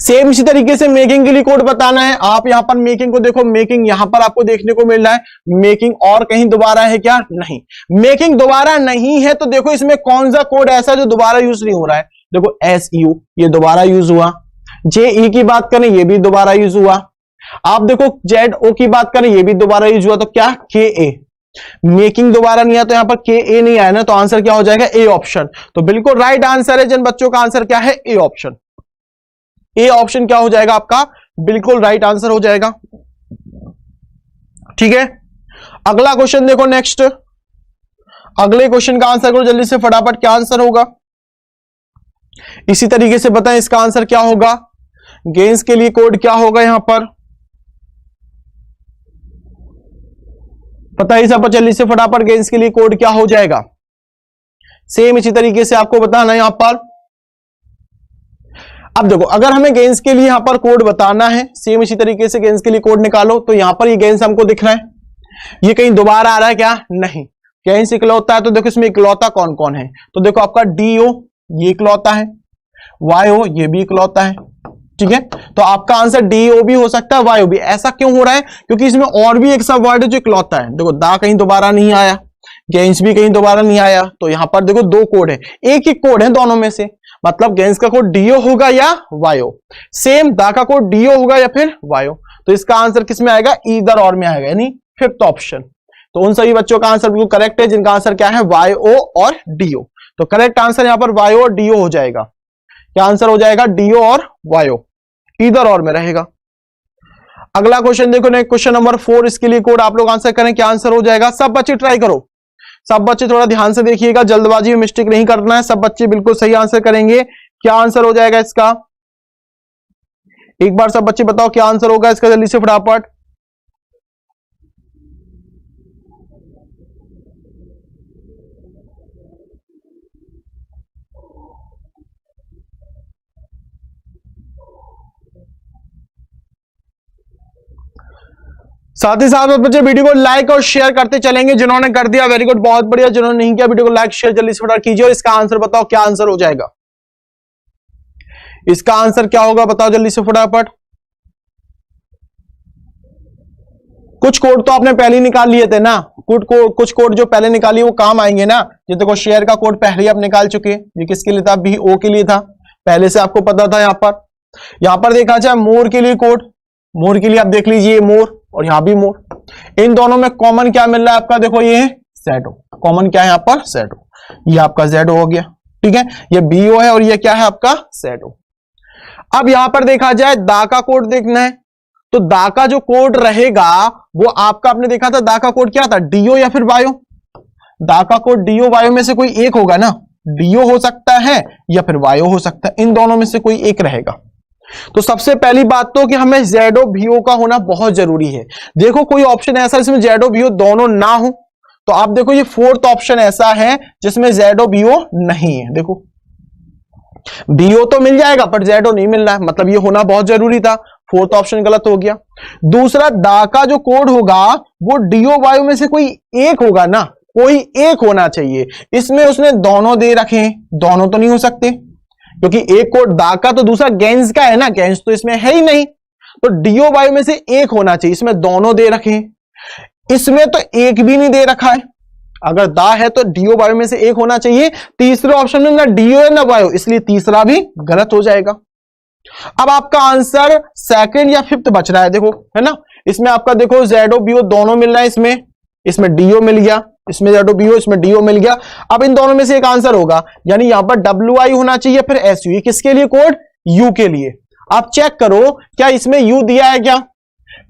[SPEAKER 1] सेम इसी तरीके से मेकिंग के लिए कोड बताना है। आप यहां पर मेकिंग को देखो, मेकिंग यहां पर आपको देखने को मिल रहा है, मेकिंग और कहीं दोबारा है क्या? नहीं, मेकिंग दोबारा नहीं है। तो देखो इसमें कौन सा कोड ऐसा जो दोबारा यूज नहीं हो रहा है? देखो SU ये दोबारा यूज हुआ, JE की बात करें ये भी दोबारा यूज हुआ, आप देखो ZO की बात करें ये भी दोबारा यूज हुआ, तो क्या KA? मेकिंग दोबारा नहीं आया तो यहां पर KA नहीं आया ना, तो आंसर क्या हो जाएगा? A option. तो बिल्कुल राइट आंसर है, जिन बच्चों का आंसर क्या है? A option. ए ऑप्शन क्या हो जाएगा आपका? बिल्कुल राइट आंसर हो जाएगा। ठीक है, अगला क्वेश्चन देखो, नेक्स्ट अगले क्वेश्चन का आंसर करो जल्दी से फटाफट, क्या आंसर होगा इसी तरीके से बताएं इसका आंसर क्या होगा। गेंस के लिए कोड क्या होगा यहां पर बताइए सब जल्दी से फटाफट, गेंस के लिए कोड क्या हो जाएगा? सेम इसी तरीके से आपको बताना है यहां पर। अब देखो अगर हमें गेंस के लिए यहां पर कोड बताना है, सेम इसी तरीके से गेंस के लिए कोड निकालो। तो यहां पर ये गेंस हमको दिख रहा है, ये कहीं दोबारा आ रहा है क्या? नहीं, गेंस इकलौता है। तो देखो इसमें इकलौता कौन कौन है? तो देखो आपका DO ये इकलौता है, YO ये भी इकलौता है। ठीक है, तो आपका आंसर DO भी हो सकता है, YO भी। ऐसा क्यों हो रहा है? क्योंकि इसमें और भी एक सब वर्ड है जो इकलौता है। देखो दा कहीं दोबारा नहीं आया, गेंस भी कहीं दोबारा नहीं आया, तो यहां पर देखो दो कोड है, एक ही कोड है दोनों में से, मतलब गेंस का कोड DO होगा या YO, सेम दा का कोड DO होगा या फिर YO। तो इसका आंसर किस में आएगा? ईदर और में आएगा, यानी फिफ्थ ऑप्शन। तो उन सभी बच्चों का आंसर बिल्कुल करेक्ट है जिनका आंसर क्या है? YO और DO। तो करेक्ट आंसर यहां पर YO और DO हो जाएगा। क्या आंसर हो जाएगा? DO और YO, ईदर और में रहेगा। अगला क्वेश्चन देखो, नेक्स्ट क्वेश्चन नंबर 4, इसके लिए कोड आप लोग आंसर करें, क्या आंसर हो जाएगा? सब बच्चे ट्राई करो, सब बच्चे थोड़ा ध्यान से देखिएगा, जल्दबाजी में मिस्टेक नहीं करना है, सब बच्चे बिल्कुल सही आंसर करेंगे। क्या आंसर हो जाएगा इसका? एक बार सब बच्चे बताओ क्या आंसर होगा इसका जल्दी से फटाफट। साथ ही साथ बच्चे वीडियो को लाइक और शेयर करते चलेंगे। जिन्होंने कर दिया वेरी गुड, बहुत बढ़िया, जिन्होंने नहीं किया वीडियो को लाइक शेयर जल्दी से फटाफट कीजिए और इसका आंसर बताओ क्या आंसर हो जाएगा। इसका आंसर क्या होगा बताओ जल्दी से फटाफट। कुछ कोड तो आपने पहले ही निकाल लिए थे ना, कुछ कोड जो पहले निकाली वो काम आएंगे ना। ये देखो शेयर का कोड पहले ही आप निकाल चुके हैं, ये किसके लिए था? BO के लिए था, पहले से आपको पता था। यहां पर देखा जाए मोर के लिए कोड, मोर के लिए आप देख लीजिए मोर, और यहां भी मोर। इन दोनों में कॉमन क्या मिल रहा है आपका? देखो ये Z कॉमन क्या है यहां पर? Z, ये आपका Z हो गया। ठीक है, ये BO है और ये क्या है आपका? Z। अब यहां पर देखा जाए दा का कोड देखना है, तो दा का जो कोड रहेगा वो आपका, आपने देखा था दा का कोड क्या था? DO या फिर YO? दा का कोड डीओ वायो में से कोई एक होगा ना, डीओ हो सकता है या फिर वायो हो सकता है, इन दोनों में से कोई एक रहेगा। तो सबसे पहली बात तो कि हमें जेडो वीओ का होना बहुत जरूरी है। देखो कोई ऑप्शन ऐसा जिसमें जेडो वीओ दोनों ना हो, तो आप देखो ये फोर्थ ऑप्शन ऐसा है जिसमें जेडो वीओ नहीं है। देखो बीओ तो मिल जाएगा पर जेडो नहीं मिल रहा है, मतलब ये होना बहुत जरूरी था, फोर्थ ऑप्शन गलत हो गया। दूसरा, दा का जो कोड होगा वो डीओ वायो में से कोई एक होगा ना, कोई एक होना चाहिए। इसमें उसने दोनों दे रखे हैं, दोनों तो नहीं हो सकते क्योंकि एक कोड दा का तो दूसरा गेंस का है ना, गेंस तो इसमें है ही नहीं। तो डीओ वायो में से एक होना चाहिए, इसमें दोनों दे रखे हैं, इसमें तो एक भी नहीं दे रखा है। अगर दा है तो डीओ वायो में से एक होना चाहिए, तीसरे ऑप्शन में ना डीओ है ना वायो, इसलिए तीसरा भी गलत हो जाएगा। अब आपका आंसर सेकंड या फिफ्थ बच रहा है, देखो है ना, इसमें आपका देखो जेडो बीओ दोनों मिल रहा है, इसमें डीओ मिल गया, इसमें जेडो बीओ, इसमें डीओ मिल गया। अब इन दोनों में से एक आंसर होगा, यानी यहां पर डब्ल्यू आई होना चाहिए फिर एस यू। किसके लिए कोड? यू के लिए। आप चेक करो क्या इसमें यू दिया है क्या?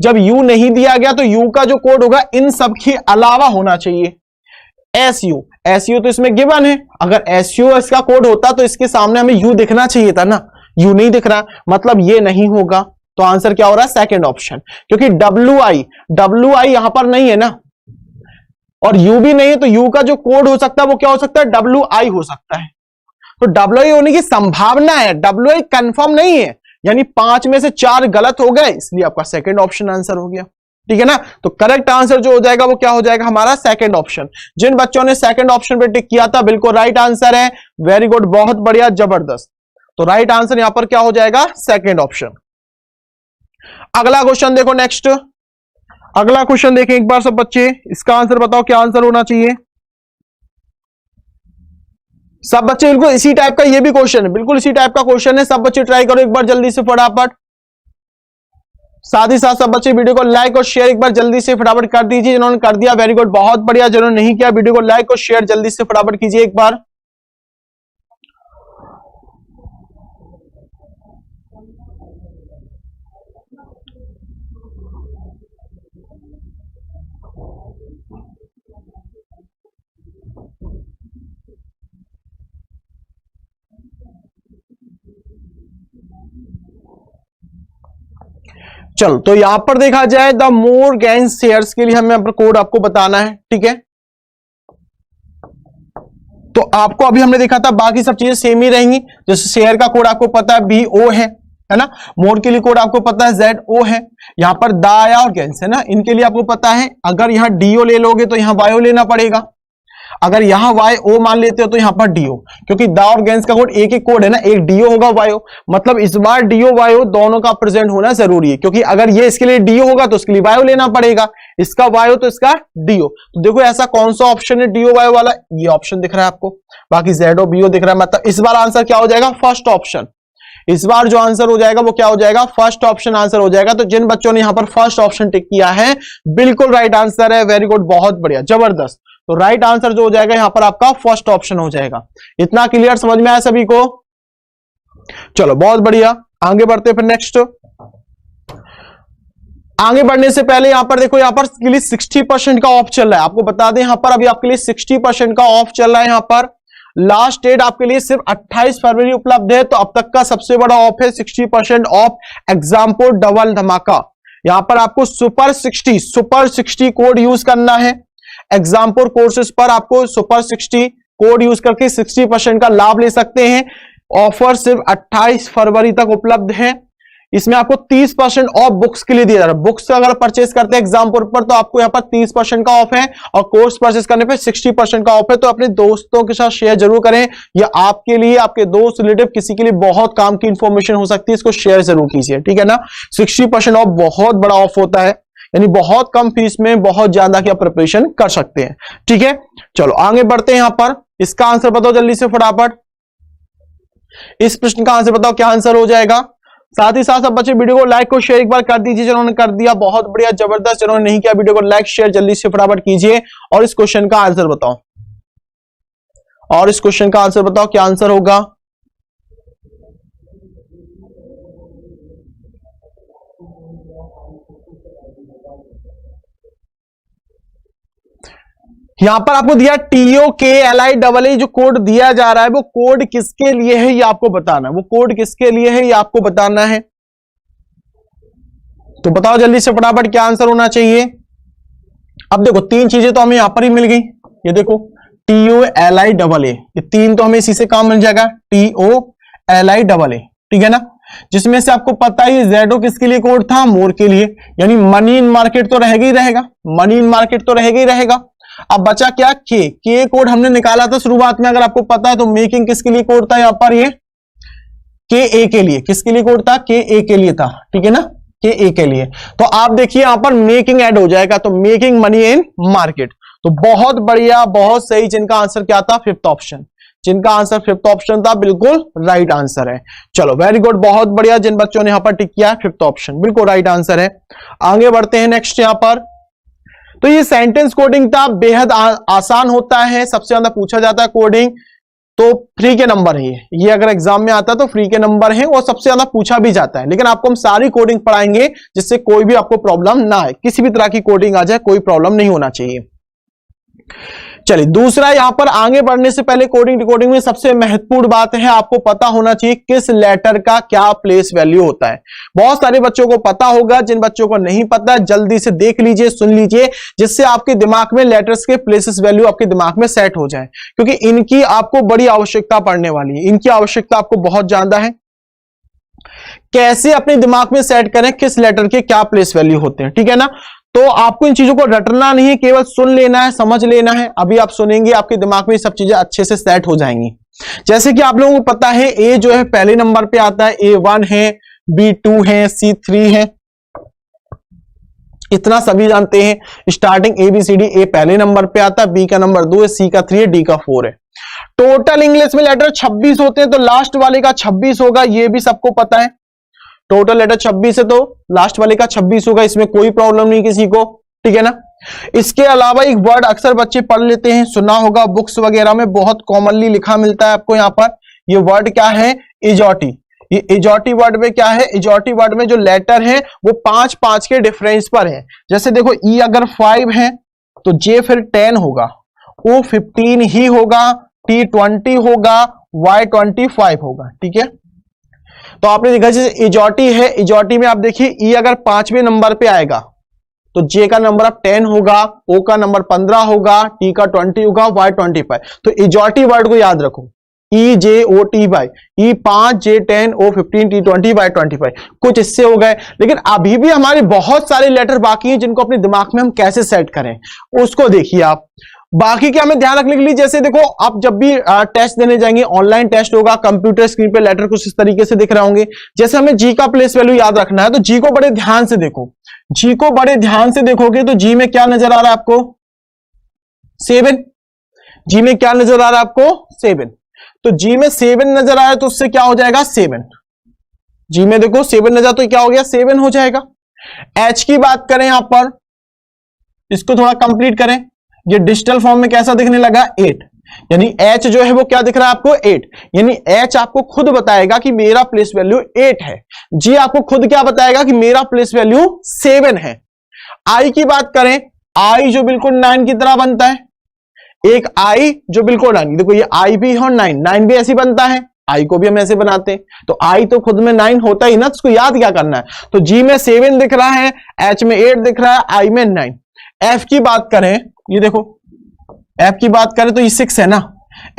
[SPEAKER 1] जब यू नहीं दिया गया तो यू का जो कोड होगा इन सब के अलावा होना चाहिए, एस यू। एस यू तो इसमें गिवन है, अगर एस यू इसका कोड होता तो इसके सामने हमें यू दिखना चाहिए था ना, यू नहीं दिख रहा, मतलब ये नहीं होगा। तो आंसर क्या हो रहा है? सेकंड ऑप्शन, क्योंकि डब्ल्यू आई यहां पर नहीं है ना, और यू भी नहीं है, तो यू का जो कोड हो सकता है वो क्या हो सकता है? डब्ल्यू आई हो सकता है। तो डब्ल्यू आई होने की संभावना है, डब्ल्यू आई कंफर्म नहीं है, यानी 5 में से 4 गलत हो गए, इसलिए आपका सेकंड ऑप्शन आंसर हो गया। ठीक है ना, तो करेक्ट आंसर जो हो जाएगा वो क्या हो जाएगा? हमारा सेकंड ऑप्शन। जिन बच्चों ने सेकंड ऑप्शन पे टिक किया था बिल्कुल राइट आंसर है, वेरी गुड, बहुत बढ़िया, जबरदस्त। तो राइट आंसर यहां पर क्या हो जाएगा? Second option. अगला क्वेश्चन देखो, नेक्स्ट अगला क्वेश्चन देखें एक बार सब बच्चे, इसका आंसर बताओ क्या आंसर होना चाहिए। सब बच्चे बिल्कुल इसी टाइप का ये भी क्वेश्चन है, बिल्कुल इसी टाइप का क्वेश्चन है, सब बच्चे ट्राई करो एक बार जल्दी से फटाफट। साथ ही साथ सब बच्चे वीडियो को लाइक और शेयर एक बार जल्दी से फटाफट कर दीजिए, जिन्होंने कर दिया वेरी गुड, बहुत बढ़िया, जिन्होंने नहीं किया वीडियो को लाइक और शेयर जल्दी से फटाफट कीजिए एक बार। चलो तो यहां पर देखा जाए द मोर गेन शेयर्स के लिए हमें यहाँ पर कोड आपको बताना है, ठीक है। तो आपको अभी हमने देखा था बाकी सब चीजें सेम ही रहेंगी, जैसे शेयर का कोड आपको पता है बी ओ है ना, मोर के लिए कोड आपको पता है जेड ओ है, यहां पर दाया और गेंस है ना, इनके लिए आपको पता है, अगर यहां डीओ ले लोगे तो यहां वायो लेना पड़ेगा, अगर यहां वाई ओ मान लेते हो तो यहां पर डीओ, क्योंकि दा और गेंस का कोड एक एक कोड है ना, एक डीओ होगा वायो, मतलब इस बार डीओ वायो दोनों का प्रेजेंट होना जरूरी है, क्योंकि अगर ये इसके लिए डीओ होगा तो इसके लिए वायो लेना पड़ेगा, इसका वायो तो इसका डीओ। तो देखो ऐसा कौन सा ऑप्शन है डीओ वायो वाला, ये ऑप्शन दिख रहा है आपको, बाकी जेडो बीओ दिख रहा है, मतलब इस बार आंसर क्या हो जाएगा? First option. इस बार जो आंसर हो जाएगा वो क्या हो जाएगा? फर्स्ट ऑप्शन आंसर हो जाएगा। तो जिन बच्चों ने यहां पर फर्स्ट ऑप्शन टिक किया है बिल्कुल राइट आंसर है, वेरी गुड, बहुत बढ़िया, जबरदस्त। तो राइट आंसर जो हो जाएगा यहां पर आपका फर्स्ट ऑप्शन हो जाएगा। इतना क्लियर समझ में आया सभी को? चलो बहुत बढ़िया, आगे बढ़ते फिर नेक्स्ट। आगे बढ़ने से पहले यहां पर देखो, यहां पर के लिए 60% का ऑफ चल रहा है, आपको बता दें यहां पर अभी आपके लिए 60% का ऑफ चल रहा है। यहां पर लास्ट डेट आपके लिए सिर्फ 28 फरवरी उपलब्ध है, तो अब तक का सबसे बड़ा ऑफ है 60% ऑफ एग्जाम्पोर्ट डबल धमाका। यहां पर आपको सुपर 60 कोड यूज करना है, एग्जाम्पोर्ट कोर्सेज पर आपको सुपर 60 कोड यूज करके 60% का लाभ ले सकते हैं। ऑफर सिर्फ 28 फरवरी तक उपलब्ध है। इसमें आपको 30% ऑफ बुक्स के लिए दिया जा रहा है, बुक्स अगर परचेस करते हैं एग्जाम्पल पर तो आपको यहां पर 30% का ऑफ है, और कोर्स परचेस करने पे 60% का ऑफ है। तो अपने दोस्तों के साथ शेयर जरूर करें, यह आपके लिए, आपके दोस्त, रिलेटिव, किसी के लिए बहुत काम की इंफॉर्मेशन हो सकती है, इसको शेयर जरूर कीजिए, ठीक है ना। 60% ऑफ बहुत बड़ा ऑफ होता है, यानी बहुत कम फीस में बहुत ज्यादा की आप प्रिपरेशन कर सकते हैं, ठीक है। चलो आगे बढ़ते हैं, यहां पर इसका आंसर बताओ जल्दी से फटाफट, इस प्रश्न का आंसर बताओ क्या आंसर हो जाएगा। साथ ही साथ सब बच्चे वीडियो को लाइक और शेयर एक बार कर दीजिए, जिन्होंने कर दिया बहुत बढ़िया, जबरदस्त, जिन्होंने नहीं किया वीडियो को लाइक शेयर जल्दी से फटाफट कीजिए, और इस क्वेश्चन का आंसर बताओ, और इस क्वेश्चन का आंसर बताओ क्या आंसर होगा। यहां पर आपको दिया TOKLI जो कोड दिया जा रहा है वो कोड किसके लिए है ये आपको बताना है, वो कोड किसके लिए है ये आपको बताना है। तो बताओ जल्दी से फटाफट क्या आंसर होना चाहिए। अब देखो तीन चीजें तो हमें यहां पर ही मिल गई, ये देखो TOLI ये तीन तो हमें इसी से काम मिल जाएगा, TOLI ठीक है ना, जिसमें से आपको पता ही ZO किसके लिए कोड था, मोर के लिए, यानी मनी इन मार्केट तो रहेगा ही रहेगा, मनी इन मार्केट तो रहेगा ही रहेगा। अब बचा क्या, के कोड हमने निकाला था शुरुआत में, अगर आपको पता है तो मेकिंग किसके लिए कोड था, यहां पर ये KA के लिए, किसके लिए कोड था, KA के लिए था, ठीक है ना, KA के लिए। तो आप देखिए यहां पर मेकिंग ऐड हो जाएगा, तो मेकिंग मनी इन मार्केट। तो बहुत बढ़िया, बहुत सही, जिनका आंसर क्या था, फिफ्थ ऑप्शन, जिनका आंसर फिफ्थ ऑप्शन था, बिल्कुल राइट आंसर है। चलो वेरी गुड, बहुत बढ़िया, जिन बच्चों ने यहां पर टिक किया है फिफ्थ ऑप्शन बिल्कुल राइट आंसर है। आगे बढ़ते हैं नेक्स्ट यहां पर। तो ये सेंटेंस कोडिंग था, बेहद आसान होता है, सबसे ज्यादा पूछा जाता है कोडिंग, तो फ्री के नंबर है ये अगर एग्जाम में आता है तो फ्री के नंबर है और सबसे ज्यादा पूछा भी जाता है। लेकिन आपको हम सारी कोडिंग पढ़ाएंगे जिससे कोई भी आपको प्रॉब्लम ना आए, किसी भी तरह की कोडिंग आ जाए कोई प्रॉब्लम नहीं होना चाहिए। चलिए दूसरा, यहां पर आगे बढ़ने से पहले कोडिंग डिकोडिंग में सबसे महत्वपूर्ण बात है, आपको पता होना चाहिए किस लेटर का क्या प्लेस वैल्यू होता है। बहुत सारे बच्चों को पता होगा, जिन बच्चों को नहीं पता जल्दी से देख लीजिए, सुन लीजिए, जिससे आपके दिमाग में लेटर्स के प्लेसेस वैल्यू आपके दिमाग में सेट हो जाए, क्योंकि इनकी आपको बड़ी आवश्यकता पड़ने वाली है, इनकी आवश्यकता आपको बहुत ज्यादा है। कैसे अपने दिमाग में सेट करें किस लेटर के क्या प्लेस वैल्यू होते हैं, ठीक है ना। तो आपको इन चीजों को रटना नहीं है, केवल सुन लेना है, समझ लेना है। अभी आप सुनेंगे आपके दिमाग में सब चीजें अच्छे से सेट हो जाएंगी। जैसे कि आप लोगों को पता है ए जो है पहले नंबर पे आता है, A1 है, B2 है, C3 है, इतना सभी जानते हैं। स्टार्टिंग ABCD, A पहले नंबर पे आता है, B का नंबर 2 है, C का 3 है, D का 4 है। टोटल इंग्लिश में लेटर 26 होते हैं, तो लास्ट वाले का 26 होगा, ये भी सबको पता है। टोटल लेटर 26 है तो लास्ट वाले का 26 होगा, इसमें कोई प्रॉब्लम नहीं किसी को, ठीक है ना। इसके अलावा एक वर्ड अक्सर बच्चे पढ़ लेते हैं, सुना होगा बुक्स वगैरह में बहुत कॉमनली लिखा मिलता है आपको यहाँ पर, ये वर्ड क्या है, इजॉटी। ये इजॉटी वर्ड में क्या है, इजॉटी वर्ड में जो लेटर है वो 5-5 के डिफरेंस पर है। जैसे देखो ई अगर 5 है तो जे फिर 10 होगा, O 15 ही होगा, T 20 होगा, Y 25 होगा, ठीक है। तो आपने देखा जैसे इजॉटी है, इजॉटी में आप देखिए ई अगर 5वें नंबर पे आएगा तो जे का नंबर अब 10 होगा, ओ का नंबर 15 होगा, टी का 20 होगा, वाई 25। तो इजॉटी वर्ड को याद रखो, ई जे ओ टी वाई, ई 5, जे 10, ओ 15, टी 20, वाई 25। कुछ इससे हो गए, लेकिन अभी भी हमारे बहुत सारे लेटर बाकी हैं जिनको अपने दिमाग में हम कैसे सेट करें उसको देखिए आप। बाकी क्या हमें ध्यान रखने के लिए, जैसे देखो आप जब भी टेस्ट देने जाएंगे, ऑनलाइन टेस्ट होगा, कंप्यूटर स्क्रीन पे लेटर कुछ इस तरीके से दिख रहे होंगे। जैसे हमें जी का प्लेस वैल्यू याद रखना है तो जी को बड़े ध्यान से देखो, जी को बड़े ध्यान से देखोगे तो जी में क्या नजर आ रहा है आपको, 7। जी में क्या नजर आ रहा है आपको, 7। तो जी में 7 नजर आया तो उससे क्या हो जाएगा, 7। जी में देखो 7 नजर, तो क्या हो गया, 7 हो जाएगा। एच की बात करें यहां पर, इसको थोड़ा कंप्लीट करें, ये डिजिटल फॉर्म में कैसा दिखने लगा, 8। यानी एच जो है वो क्या दिख रहा है आपको, 8। यानी एच आपको खुद बताएगा कि मेरा प्लेस वैल्यू 8 है। जी आपको खुद क्या बताएगा कि मेरा प्लेस वैल्यू 7 है। आई की बात करें, आई जो बिल्कुल 9 की तरह बनता है, एक आई जो बिल्कुल 9, देखो ये आई भी और 9 भी ऐसी बनता है, आई को भी हम ऐसे बनाते हैं। तो आई तो खुद में 9 होता ही ना, तो उसको याद क्या करना है। तो जी में 7 दिख रहा है, एच में 8 दिख रहा है, आई में 9। एफ की बात करें, ये देखो एफ की बात करें तो ये 6 है ना,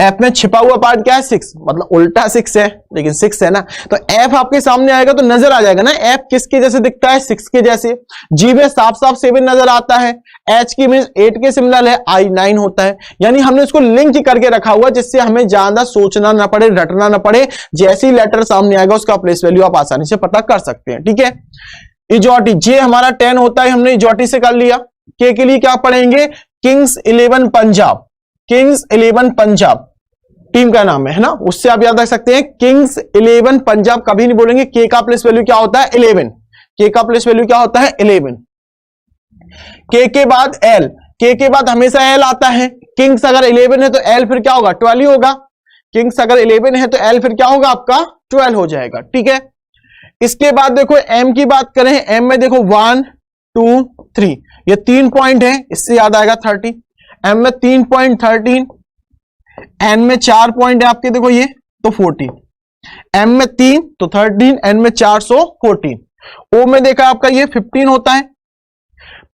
[SPEAKER 1] एफ में छिपा हुआ पार्ट क्या है, 6, मतलब उल्टा 6 है लेकिन 6 है ना। तो एफ आपके सामने आएगा तो नजर आ जाएगा ना, एफ किसके जैसे दिखता है, 6 के जैसे। जी में साफ साफ 7 नजर आता है, एच की में 8 के सिमिलर है, आई 9 होता है। यानी हमने इसको लिंक करके रखा हुआ जिससे हमें ज्यादा सोचना ना पड़े, रटना ना पड़े, जैसी लेटर सामने आएगा उसका प्लेस वैल्यू आप आसानी से पता कर सकते हैं, ठीक है। इजॉटी, जे हमारा 10 होता है, हमने इजॉटी से कर लिया। के लिए क्या पढ़ेंगे, Kings 11 Punjab, Kings 11 Punjab team का नाम है ना, उससे आप याद रख सकते हैं किंग्स 11 पंजाब। कभी नहीं बोलेंगे के का प्लेस वैल्यू क्या होता है, 11। के का प्लेस वैल्यू क्या होता है, 11। के बाद एल, के बाद हमेशा एल आता है। किंग्स अगर 11 है तो एल फिर क्या होगा, 12 होगा। किंग्स अगर 11 है तो एल फिर क्या होगा आपका, 12 हो जाएगा, ठीक है। इसके बाद देखो एम की बात करें, एम में देखो 1 2 3, ये 3 पॉइंट है, इससे याद आएगा 30। M में 3.13, N में 4 पॉइंट है आपके, देखो ये तो 14, M में 3 तो 13, N में 4 सो 14, O में देखा आपका ये 15 होता है।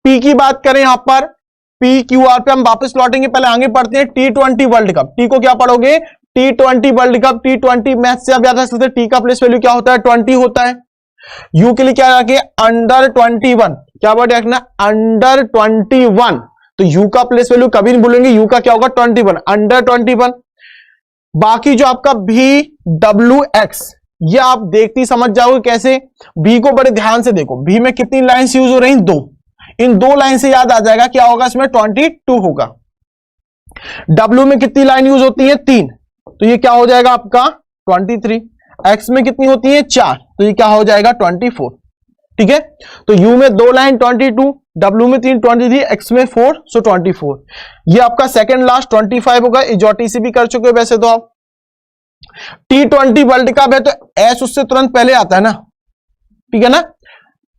[SPEAKER 1] P की बात करें यहां पर PQR पे हम वापस लौटेंगे, पहले आगे पढ़ते हैं T20 वर्ल्ड कप। T को क्या पढ़ोगे? T20 world cup, T20 match से आप याद रख सकते हैं T का प्लेस वैल्यू क्या होता है? 20 होता है। U के लिए क्या रखे? अंडर 21, क्या वर्ड रखना? अंडर 21, तो U का प्लेस वैल्यू कभी नहीं भूलेंगे, U का क्या होगा? 21, अंडर 21। बाकी जो आपका VWX, ये आप देखती समझ जाओगे कैसे। B को बड़े ध्यान से देखो, B में कितनी लाइंस यूज हो रही हैं? 2, इन 2 लाइन से याद आ जाएगा क्या होगा इसमें? 22 होगा। W में कितनी लाइन यूज होती है? 3, तो ये क्या हो जाएगा आपका? 23। X में कितनी होती है? 4, तो ये क्या हो जाएगा? 24। ठीक है, तो U में 2 लाइन 22, W में 3 23, X में 4 सो 24। ये आपका सेकंड लास्ट 25 होगा। इजोटीसी भी कर चुके हो वैसे तो आप। T20 वर्ल्ड कप है तो S उससे तुरंत पहले आता है ना, ठीक है ना।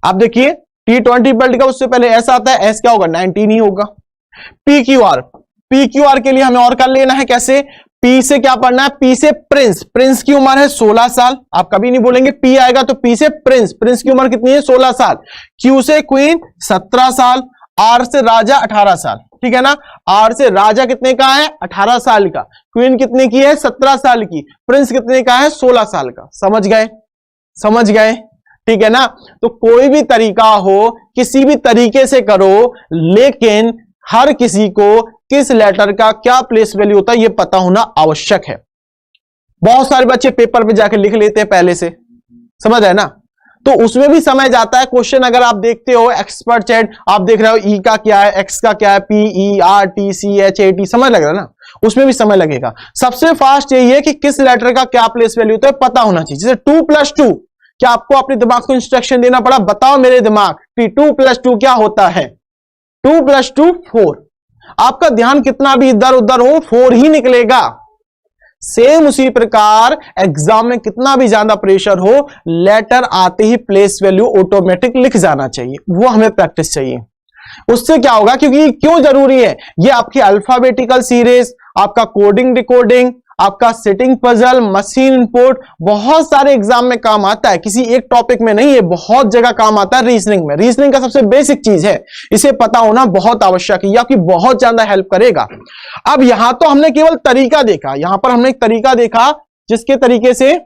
[SPEAKER 1] आप देखिए T20 वर्ल्ड कप उससे पहले S आता है, S क्या होगा? 19 ही होगा। PQR के लिए हमें और कर लेना है कैसे? P से क्या पढ़ना है? P से प्रिंस, प्रिंस की उम्र है 16 साल, आप कभी नहीं बोलेंगे P आएगा तो P से प्रिंस, प्रिंस की उम्र कितनी है? 16 साल। Q से क्वीन 17 साल, R से राजा 18 साल, ठीक है ना। R से राजा कितने का है? 18 साल का। क्वीन कितने की है? 17 साल की। प्रिंस कितने का है? 16 साल का। समझ गए? समझ गए, ठीक है ना। तो कोई भी तरीका हो, किसी भी तरीके से करो, लेकिन हर किसी को किस लेटर का क्या प्लेस वैल्यू होता है ये पता होना आवश्यक है। बहुत सारे बच्चे पेपर पे जाके लिख लेते हैं पहले से, समझ है ना, तो उसमें भी समय जाता है। क्वेश्चन अगर आप देखते हो एक्सपर्ट चैट, आप देख रहे हो ई का क्या है, एक्स का क्या है, PERTCHAT, समझ लग रहा है ना, उसमें भी समय लगेगा। सबसे फास्ट यही है कि किस लेटर का क्या प्लेस वैल्यू होता है पता होना चाहिए। जैसे 2+2, क्या आपको अपने दिमाग को इंस्ट्रक्शन देना पड़ा? बताओ मेरे दिमाग कि 2+2 क्या होता है? 2+2 4। आपका ध्यान कितना भी इधर उधर हो, 4 ही निकलेगा। सेम उसी प्रकार एग्जाम में कितना भी ज्यादा प्रेशर हो, लेटर आते ही प्लेस वैल्यू ऑटोमेटिक लिख जाना चाहिए, वो हमें प्रैक्टिस चाहिए। उससे क्या होगा, क्योंकि क्यों जरूरी है, ये आपकी अल्फाबेटिकल सीरीज, आपका कोडिंग डिकोडिंग, आपका सिटिंग पजल, मशीन इनपुट, बहुत सारे एग्जाम में काम आता है, किसी एक टॉपिक में नहीं है, बहुत जगह काम आता है। रीजनिंग में, रीजनिंग का सबसे बेसिक चीज है, इसे पता होना बहुत आवश्यक है, ये आपकी बहुत ज्यादा हेल्प करेगा। अब यहां तो हमने केवल तरीका देखा, यहां पर हमने एक तरीका देखा जिसके तरीके से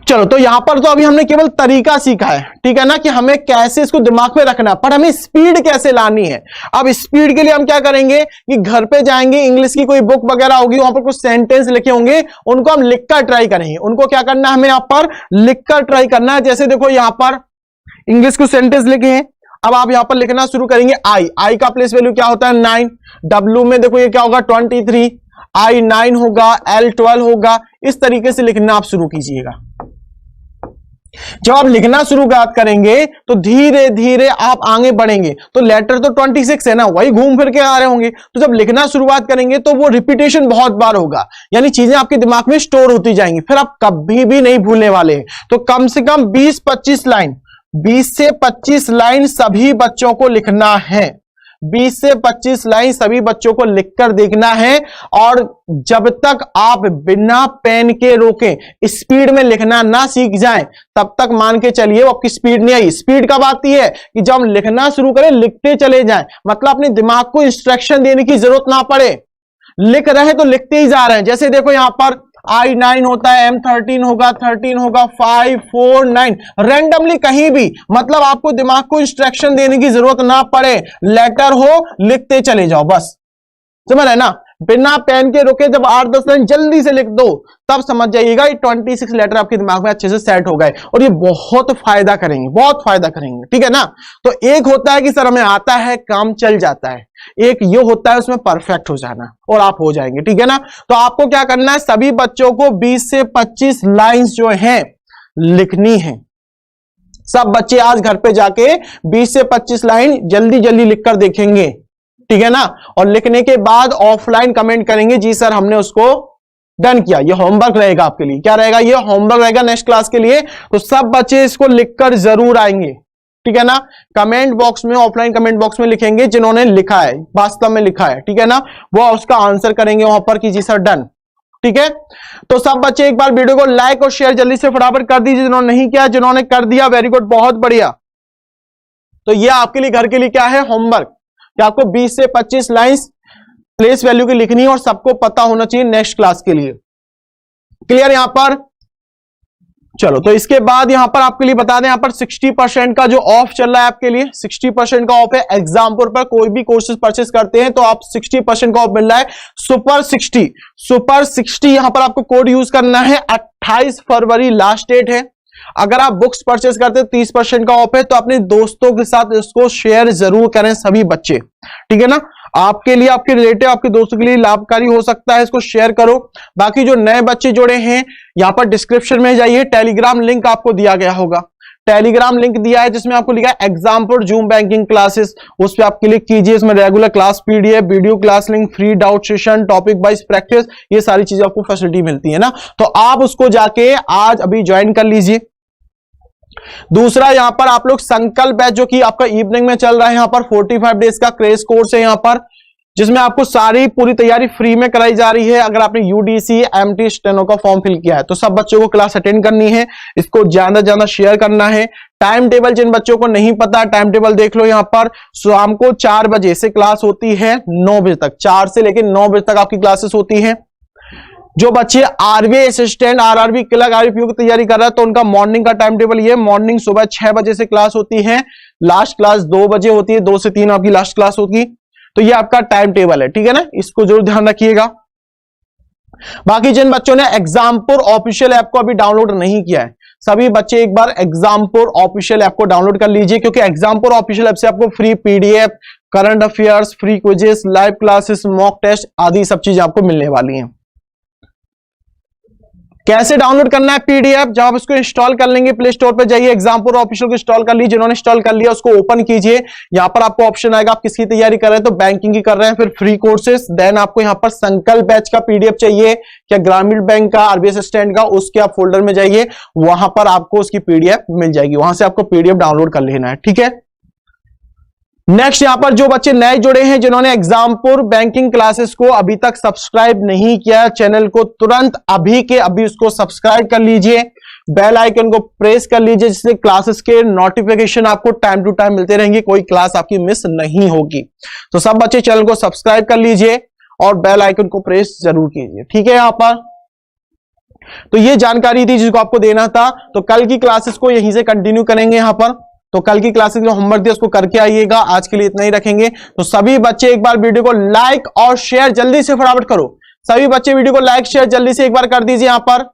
[SPEAKER 1] चलो, तो यहां पर तो अभी हमने केवल तरीका सीखा है, ठीक है ना, कि हमें कैसे इसको दिमाग में रखना है, पर हमें स्पीड कैसे लानी है। अब स्पीड के लिए हम क्या करेंगे कि घर पे जाएंगे, इंग्लिश की कोई बुक वगैरह होगी, वहां पर कुछ सेंटेंस लिखे होंगे, उनको हम लिखकर ट्राई करेंगे। उनको क्या करना है, हमें यहां पर लिखकर ट्राई करना है। जैसे देखो यहां पर इंग्लिश को सेंटेंस लिखे हैं, अब आप यहां पर लिखना शुरू करेंगे। आई का प्लेस वैल्यू क्या होता है? 9। डब्ल्यू में देखो ये क्या होगा? 23। I 9 होगा, L 12 होगा। इस तरीके से लिखना आप शुरू कीजिएगा। जब आप लिखना शुरू करेंगे तो धीरे धीरे आप आगे बढ़ेंगे। तो लेटर तो 26 है ना, वही घूम फिर के आ रहे होंगे, तो जब लिखना शुरुआत करेंगे तो वो रिपीटेशन बहुत बार होगा, यानी चीजें आपके दिमाग में स्टोर होती जाएंगी, फिर आप कभी भी नहीं भूलने वाले हैं। तो कम से कम 20-25 लाइन, 20 से 25 लाइन सभी बच्चों को लिखना है। 20 से 25 लाइन सभी बच्चों को लिखकर देखना है, और जब तक आप बिना पेन के रोके स्पीड में लिखना ना सीख जाएं, तब तक मान के चलिए वो आपकी स्पीड नहीं आई। स्पीड कब आती है? कि जब हम लिखना शुरू करें, लिखते चले जाएं, मतलब अपने दिमाग को इंस्ट्रक्शन देने की जरूरत ना पड़े, लिख रहे हैं तो लिखते ही जा रहे हैं। जैसे देखो यहां पर I 9 होता है, M 13 होगा, 13 होगा, 5 4 9, रैंडमली कहीं भी, मतलब आपको दिमाग को इंस्ट्रक्शन देने की जरूरत ना पड़े, लेटर हो लिखते चले जाओ बस, समझ रहे ना, बिना पेन के रुके। जब 8-10 लाइन जल्दी से लिख दो, तब समझ जाइएगा ये 26 लेटर आपके दिमाग में अच्छे से सेट हो गए, और ये बहुत फायदा करेंगे, बहुत फायदा करेंगे, ठीक है ना। तो एक होता है कि सर हमें आता है, काम चल जाता है, एक ये होता है उसमें परफेक्ट हो जाना, और आप हो जाएंगे, ठीक है ना। तो आपको क्या करना है, सभी बच्चों को 20 से 25 लाइंस जो हैं लिखनी है। सब बच्चे आज घर पे जाके 20 से 25 लाइन जल्दी जल्दी लिखकर देखेंगे, ठीक है ना, और लिखने के बाद ऑफलाइन कमेंट करेंगे, जी सर हमने उसको डन किया, ये होमवर्क रहेगा आपके लिए। क्या रहेगा? ये होमवर्क रहेगा नेक्स्ट क्लास के लिए। तो सब बच्चे इसको लिखकर जरूर आएंगे, ठीक है ना। कमेंट बॉक्स में, ऑफलाइन कमेंट बॉक्स में लिखेंगे जिन्होंने लिखा है, वास्तव में लिखा है, ठीक है ना, वो उसका आंसर करेंगे वहां पर कि जी सर डन, ठीक है। तो सब बच्चे एक बार वीडियो को लाइक और शेयर जल्दी से फटाफट कर दीजिए जिन्होंने नहीं किया। जिन्होंने कर दिया वेरी गुड, बहुत बढ़िया। तो ये आपके लिए घर के लिए क्या है? होमवर्क, कि आपको 20 से 25 लाइंस प्लेस वैल्यू की लिखनी है और सबको पता होना चाहिए नेक्स्ट क्लास के लिए। क्लियर यहां पर? चलो, तो इसके बाद यहां पर आपके लिए बता दें, यहां पर 60% का जो ऑफ चल रहा है आपके लिए, 60% का ऑफ है। एग्जाम्पल पर कोई भी कोर्सेज परचेस करते हैं तो आप 60% का ऑफ मिल रहा है। सुपर 60 यहां पर आपको कोड यूज करना है। 28 फरवरी लास्ट डेट है। अगर आप बुक्स परचेस करते हैं 30% का ऑफ है, तो अपने दोस्तों के साथ इसको शेयर जरूर करें सभी बच्चे, ठीक है ना। आपके लिए, आपके रिलेटिव, आपके दोस्तों के लिए लाभकारी हो सकता है, इसको शेयर करो। बाकी जो नए बच्चे जुड़े हैं, यहां पर डिस्क्रिप्शन में जाइए, टेलीग्राम लिंक आपको दिया गया होगा। टेलीग्राम लिंक दिया है जिसमें आपको लिखा है एग्जाम्पल जूम बैंकिंग क्लासेस, उस पर आप क्लिक कीजिए। इसमें regular class PDF, video class link, free doubt session, topic wise practice, ये सारी चीजें आपको फैसिलिटी मिलती है ना। तो आप उसको जाके आज अभी ज्वाइन कर लीजिए। दूसरा, यहां पर आप लोग संकल्प बैच जो कि आपका इवनिंग में चल रहा है, यहां पर 45 डेज का क्रेश कोर्स है यहां पर, जिसमें आपको सारी पूरी तैयारी फ्री में कराई जा रही है। अगर आपने यूडीसी, एमटी, स्टेनो का फॉर्म फिल किया है तो सब बच्चों को क्लास अटेंड करनी है, इसको ज्यादा ज्यादा शेयर करना है। टाइम टेबल जिन बच्चों को नहीं पता, टाइम टेबल देख लो। यहां पर शाम को 4 बजे से क्लास होती है 9 बजे तक, 4 से लेकर 9 बजे तक आपकी क्लासेस होती है। जो बच्चे RBI assistant, RRB clerk, RPO की तैयारी कर रहा है तो उनका मॉर्निंग का टाइम टेबल ये, मॉर्निंग सुबह 6 बजे से क्लास होती है, लास्ट क्लास 2 बजे होती है, 2 से 3 आपकी लास्ट क्लास होगी। तो ये आपका टाइम टेबल है, ठीक है ना, इसको जरूर ध्यान रखिएगा। बाकी जिन बच्चों ने एग्जाम्पुर ऑफिशियल ऐप को अभी डाउनलोड नहीं किया है, सभी बच्चे एक बार एग्जाम्पुर ऑफिशियल ऐप को डाउनलोड कर लीजिए, क्योंकि एग्जाम्पुर ऑफिशियल ऐप से आपको free PDF, current affairs, free quizzes, live classes, mock test आदि सब चीजें आपको मिलने वाली हैं। कैसे डाउनलोड करना है पीडीएफ? जब आप इसको इंस्टॉल कर लेंगे, प्ले स्टोर पे जाइए, एग्जाम्पुर ऑफिशियल को इंस्टॉल कर लीजिए। जिन्होंने इंस्टॉल कर लिया उसको ओपन कीजिए। यहां पर आपको ऑप्शन आएगा, आप किसकी तैयारी कर रहे हैं, तो बैंकिंग की कर रहे हैं, फिर फ्री कोर्सेस, देन आपको यहां पर संकल्प बैच का पीडीएफ चाहिए, क्या ग्रामीण बैंक का, आरबीआई असिस्टेंट का, उसके आप फोल्डर में जाइए, वहां पर आपको उसकी पीडीएफ मिल जाएगी, वहां से आपको पीडीएफ डाउनलोड कर लेना है, ठीक है। नेक्स्ट, यहां पर जो बच्चे नए जुड़े हैं, जिन्होंने एग्जाम्पुर बैंकिंग क्लासेस को अभी तक सब्सक्राइब नहीं किया, चैनल को तुरंत अभी के अभी उसको सब्सक्राइब कर लीजिए, बेल आइकन को प्रेस कर लीजिए, जिससे क्लासेस के नोटिफिकेशन आपको टाइम टू टाइम मिलते रहेंगे, कोई क्लास आपकी मिस नहीं होगी। तो सब बच्चे चैनल को सब्सक्राइब कर लीजिए और बेल आइकन को प्रेस जरूर कीजिए, ठीक है। यहां पर तो ये जानकारी थी जिसको आपको देना था। तो कल की क्लासेस को यहीं से कंटिन्यू करेंगे यहां पर। तो कल की क्लासेस जो होमवर्क दिया उसको करके आइएगा। आज के लिए इतना ही रखेंगे। तो सभी बच्चे एक बार वीडियो को लाइक और शेयर जल्दी से फटाफट करो। सभी बच्चे वीडियो को लाइक शेयर जल्दी से एक बार कर दीजिए यहां पर।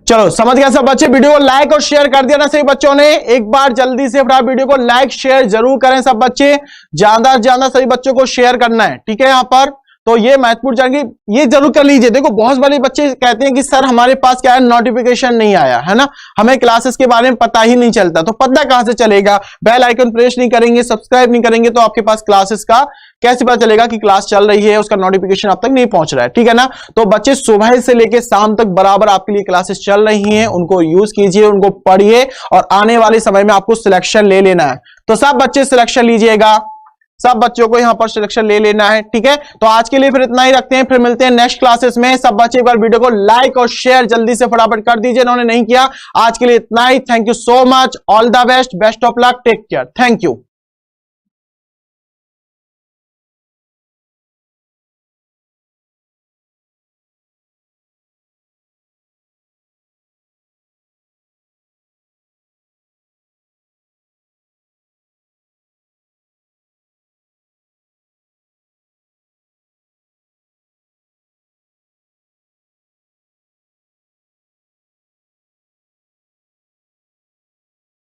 [SPEAKER 1] चलो समझ गया सब बच्चे, वीडियो को लाइक और शेयर कर दिया ना सभी बच्चों ने। एक बार जल्दी से फटाफट वीडियो को लाइक शेयर जरूर करें सब बच्चे, ज्यादा से ज्यादा सभी बच्चों को शेयर करना है, ठीक है। यहां पर तो ये महत्वपूर्ण जानकारी ये जरूर कर लीजिए। देखो बहुत सारे बच्चे कहते हैं कि सर हमारे पास क्या है, नोटिफिकेशन नहीं आया है ना, हमें क्लासेस के बारे में पता ही नहीं चलता। तो पता कहां से चलेगा, बेल आइकन प्रेस नहीं करेंगे, सब्सक्राइब नहीं करेंगे तो आपके पास क्लासेस का कैसे पता चलेगा कि क्लास चल रही है, उसका नोटिफिकेशन आप तक नहीं पहुंच रहा है, ठीक है ना। तो बच्चे सुबह से लेकर शाम तक बराबर आपके लिए क्लासेस चल रही हैं, उनको यूज कीजिए, उनको पढ़िए और आने वाले समय में आपको सिलेक्शन ले लेना है। तो सब बच्चे सिलेक्शन लीजिएगा, सब बच्चों को यहां पर सिलेक्शन ले लेना है, ठीक है। तो आज के लिए फिर इतना ही रखते हैं, फिर मिलते हैं नेक्स्ट क्लासेस में। सब बच्चे एक बार वीडियो को लाइक और शेयर जल्दी से फटाफट कर दीजिए उन्होंने नहीं किया। आज के लिए इतना ही। Thank you so much, all the best, best of luck, take care, thank you.